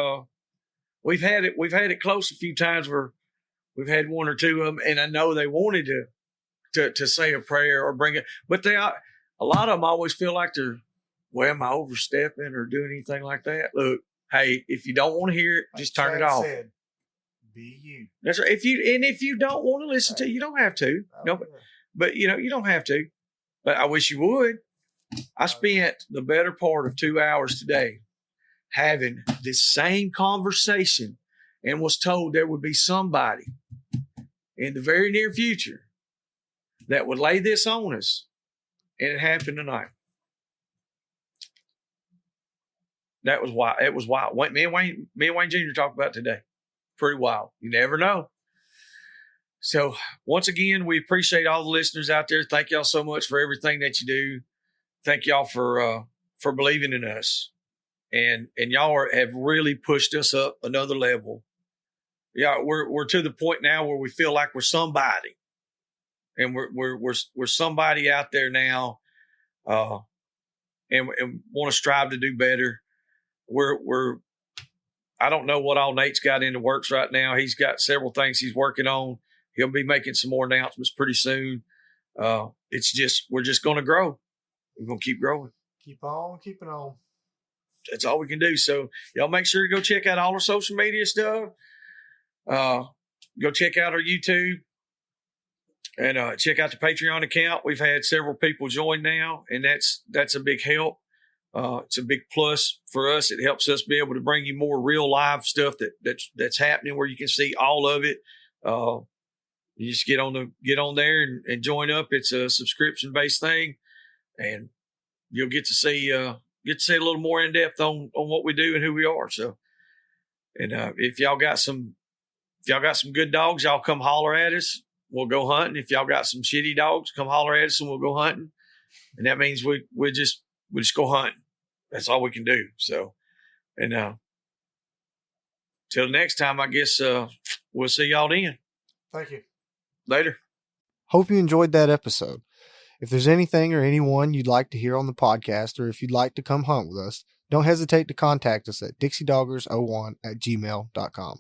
We've had it close a few times where we've had one or two of them, and I know they wanted to say a prayer or bring it, but a lot of them always feel like they're, well, am I overstepping or doing anything like that? Look, hey, if you don't want to hear it, just turn it off. Be you. That's right. If you don't want to listen to it, you don't have to. No, but you don't have to. But I wish you would. I spent the better part of 2 hours today having this same conversation and was told there would be somebody in the very near future that would lay this on us. And it happened tonight. That was wild. It was wild. Me and Wayne Jr. talked about it today. Pretty wild. You never know. So once again, we appreciate all the listeners out there. Thank y'all so much for everything that you do. Thank y'all for believing in us. And y'all have really pushed us up another level. Yeah, we're to the point now where we feel like we're somebody. And we're somebody out there now, and want to strive to do better. I don't know what all Nate's got in the works right now. He's got several things he's working on. He'll be making some more announcements pretty soon. We're just going to grow. We're going to keep growing. Keep on keeping on. That's all we can do. So y'all make sure to go check out all our social media stuff. Go check out our YouTube. And check out the Patreon account. We've had several people join now, and that's a big help. It's a big plus for us. It helps us be able to bring you more real live stuff that's happening where you can see all of it. You just get on there and join up. It's a subscription based thing, and you'll get to see a little more in depth on what we do and who we are. So, and if y'all got some good dogs, y'all come holler at us. We'll go hunting. If y'all got some shitty dogs, come holler at us and we'll go hunting. And that means we just go hunting. That's all we can do. So, and till next time, I guess we'll see y'all then. Thank you. Later. Hope you enjoyed that episode. If there's anything or anyone you'd like to hear on the podcast, or if you'd like to come hunt with us, don't hesitate to contact us at dixiedoggers01@gmail.com.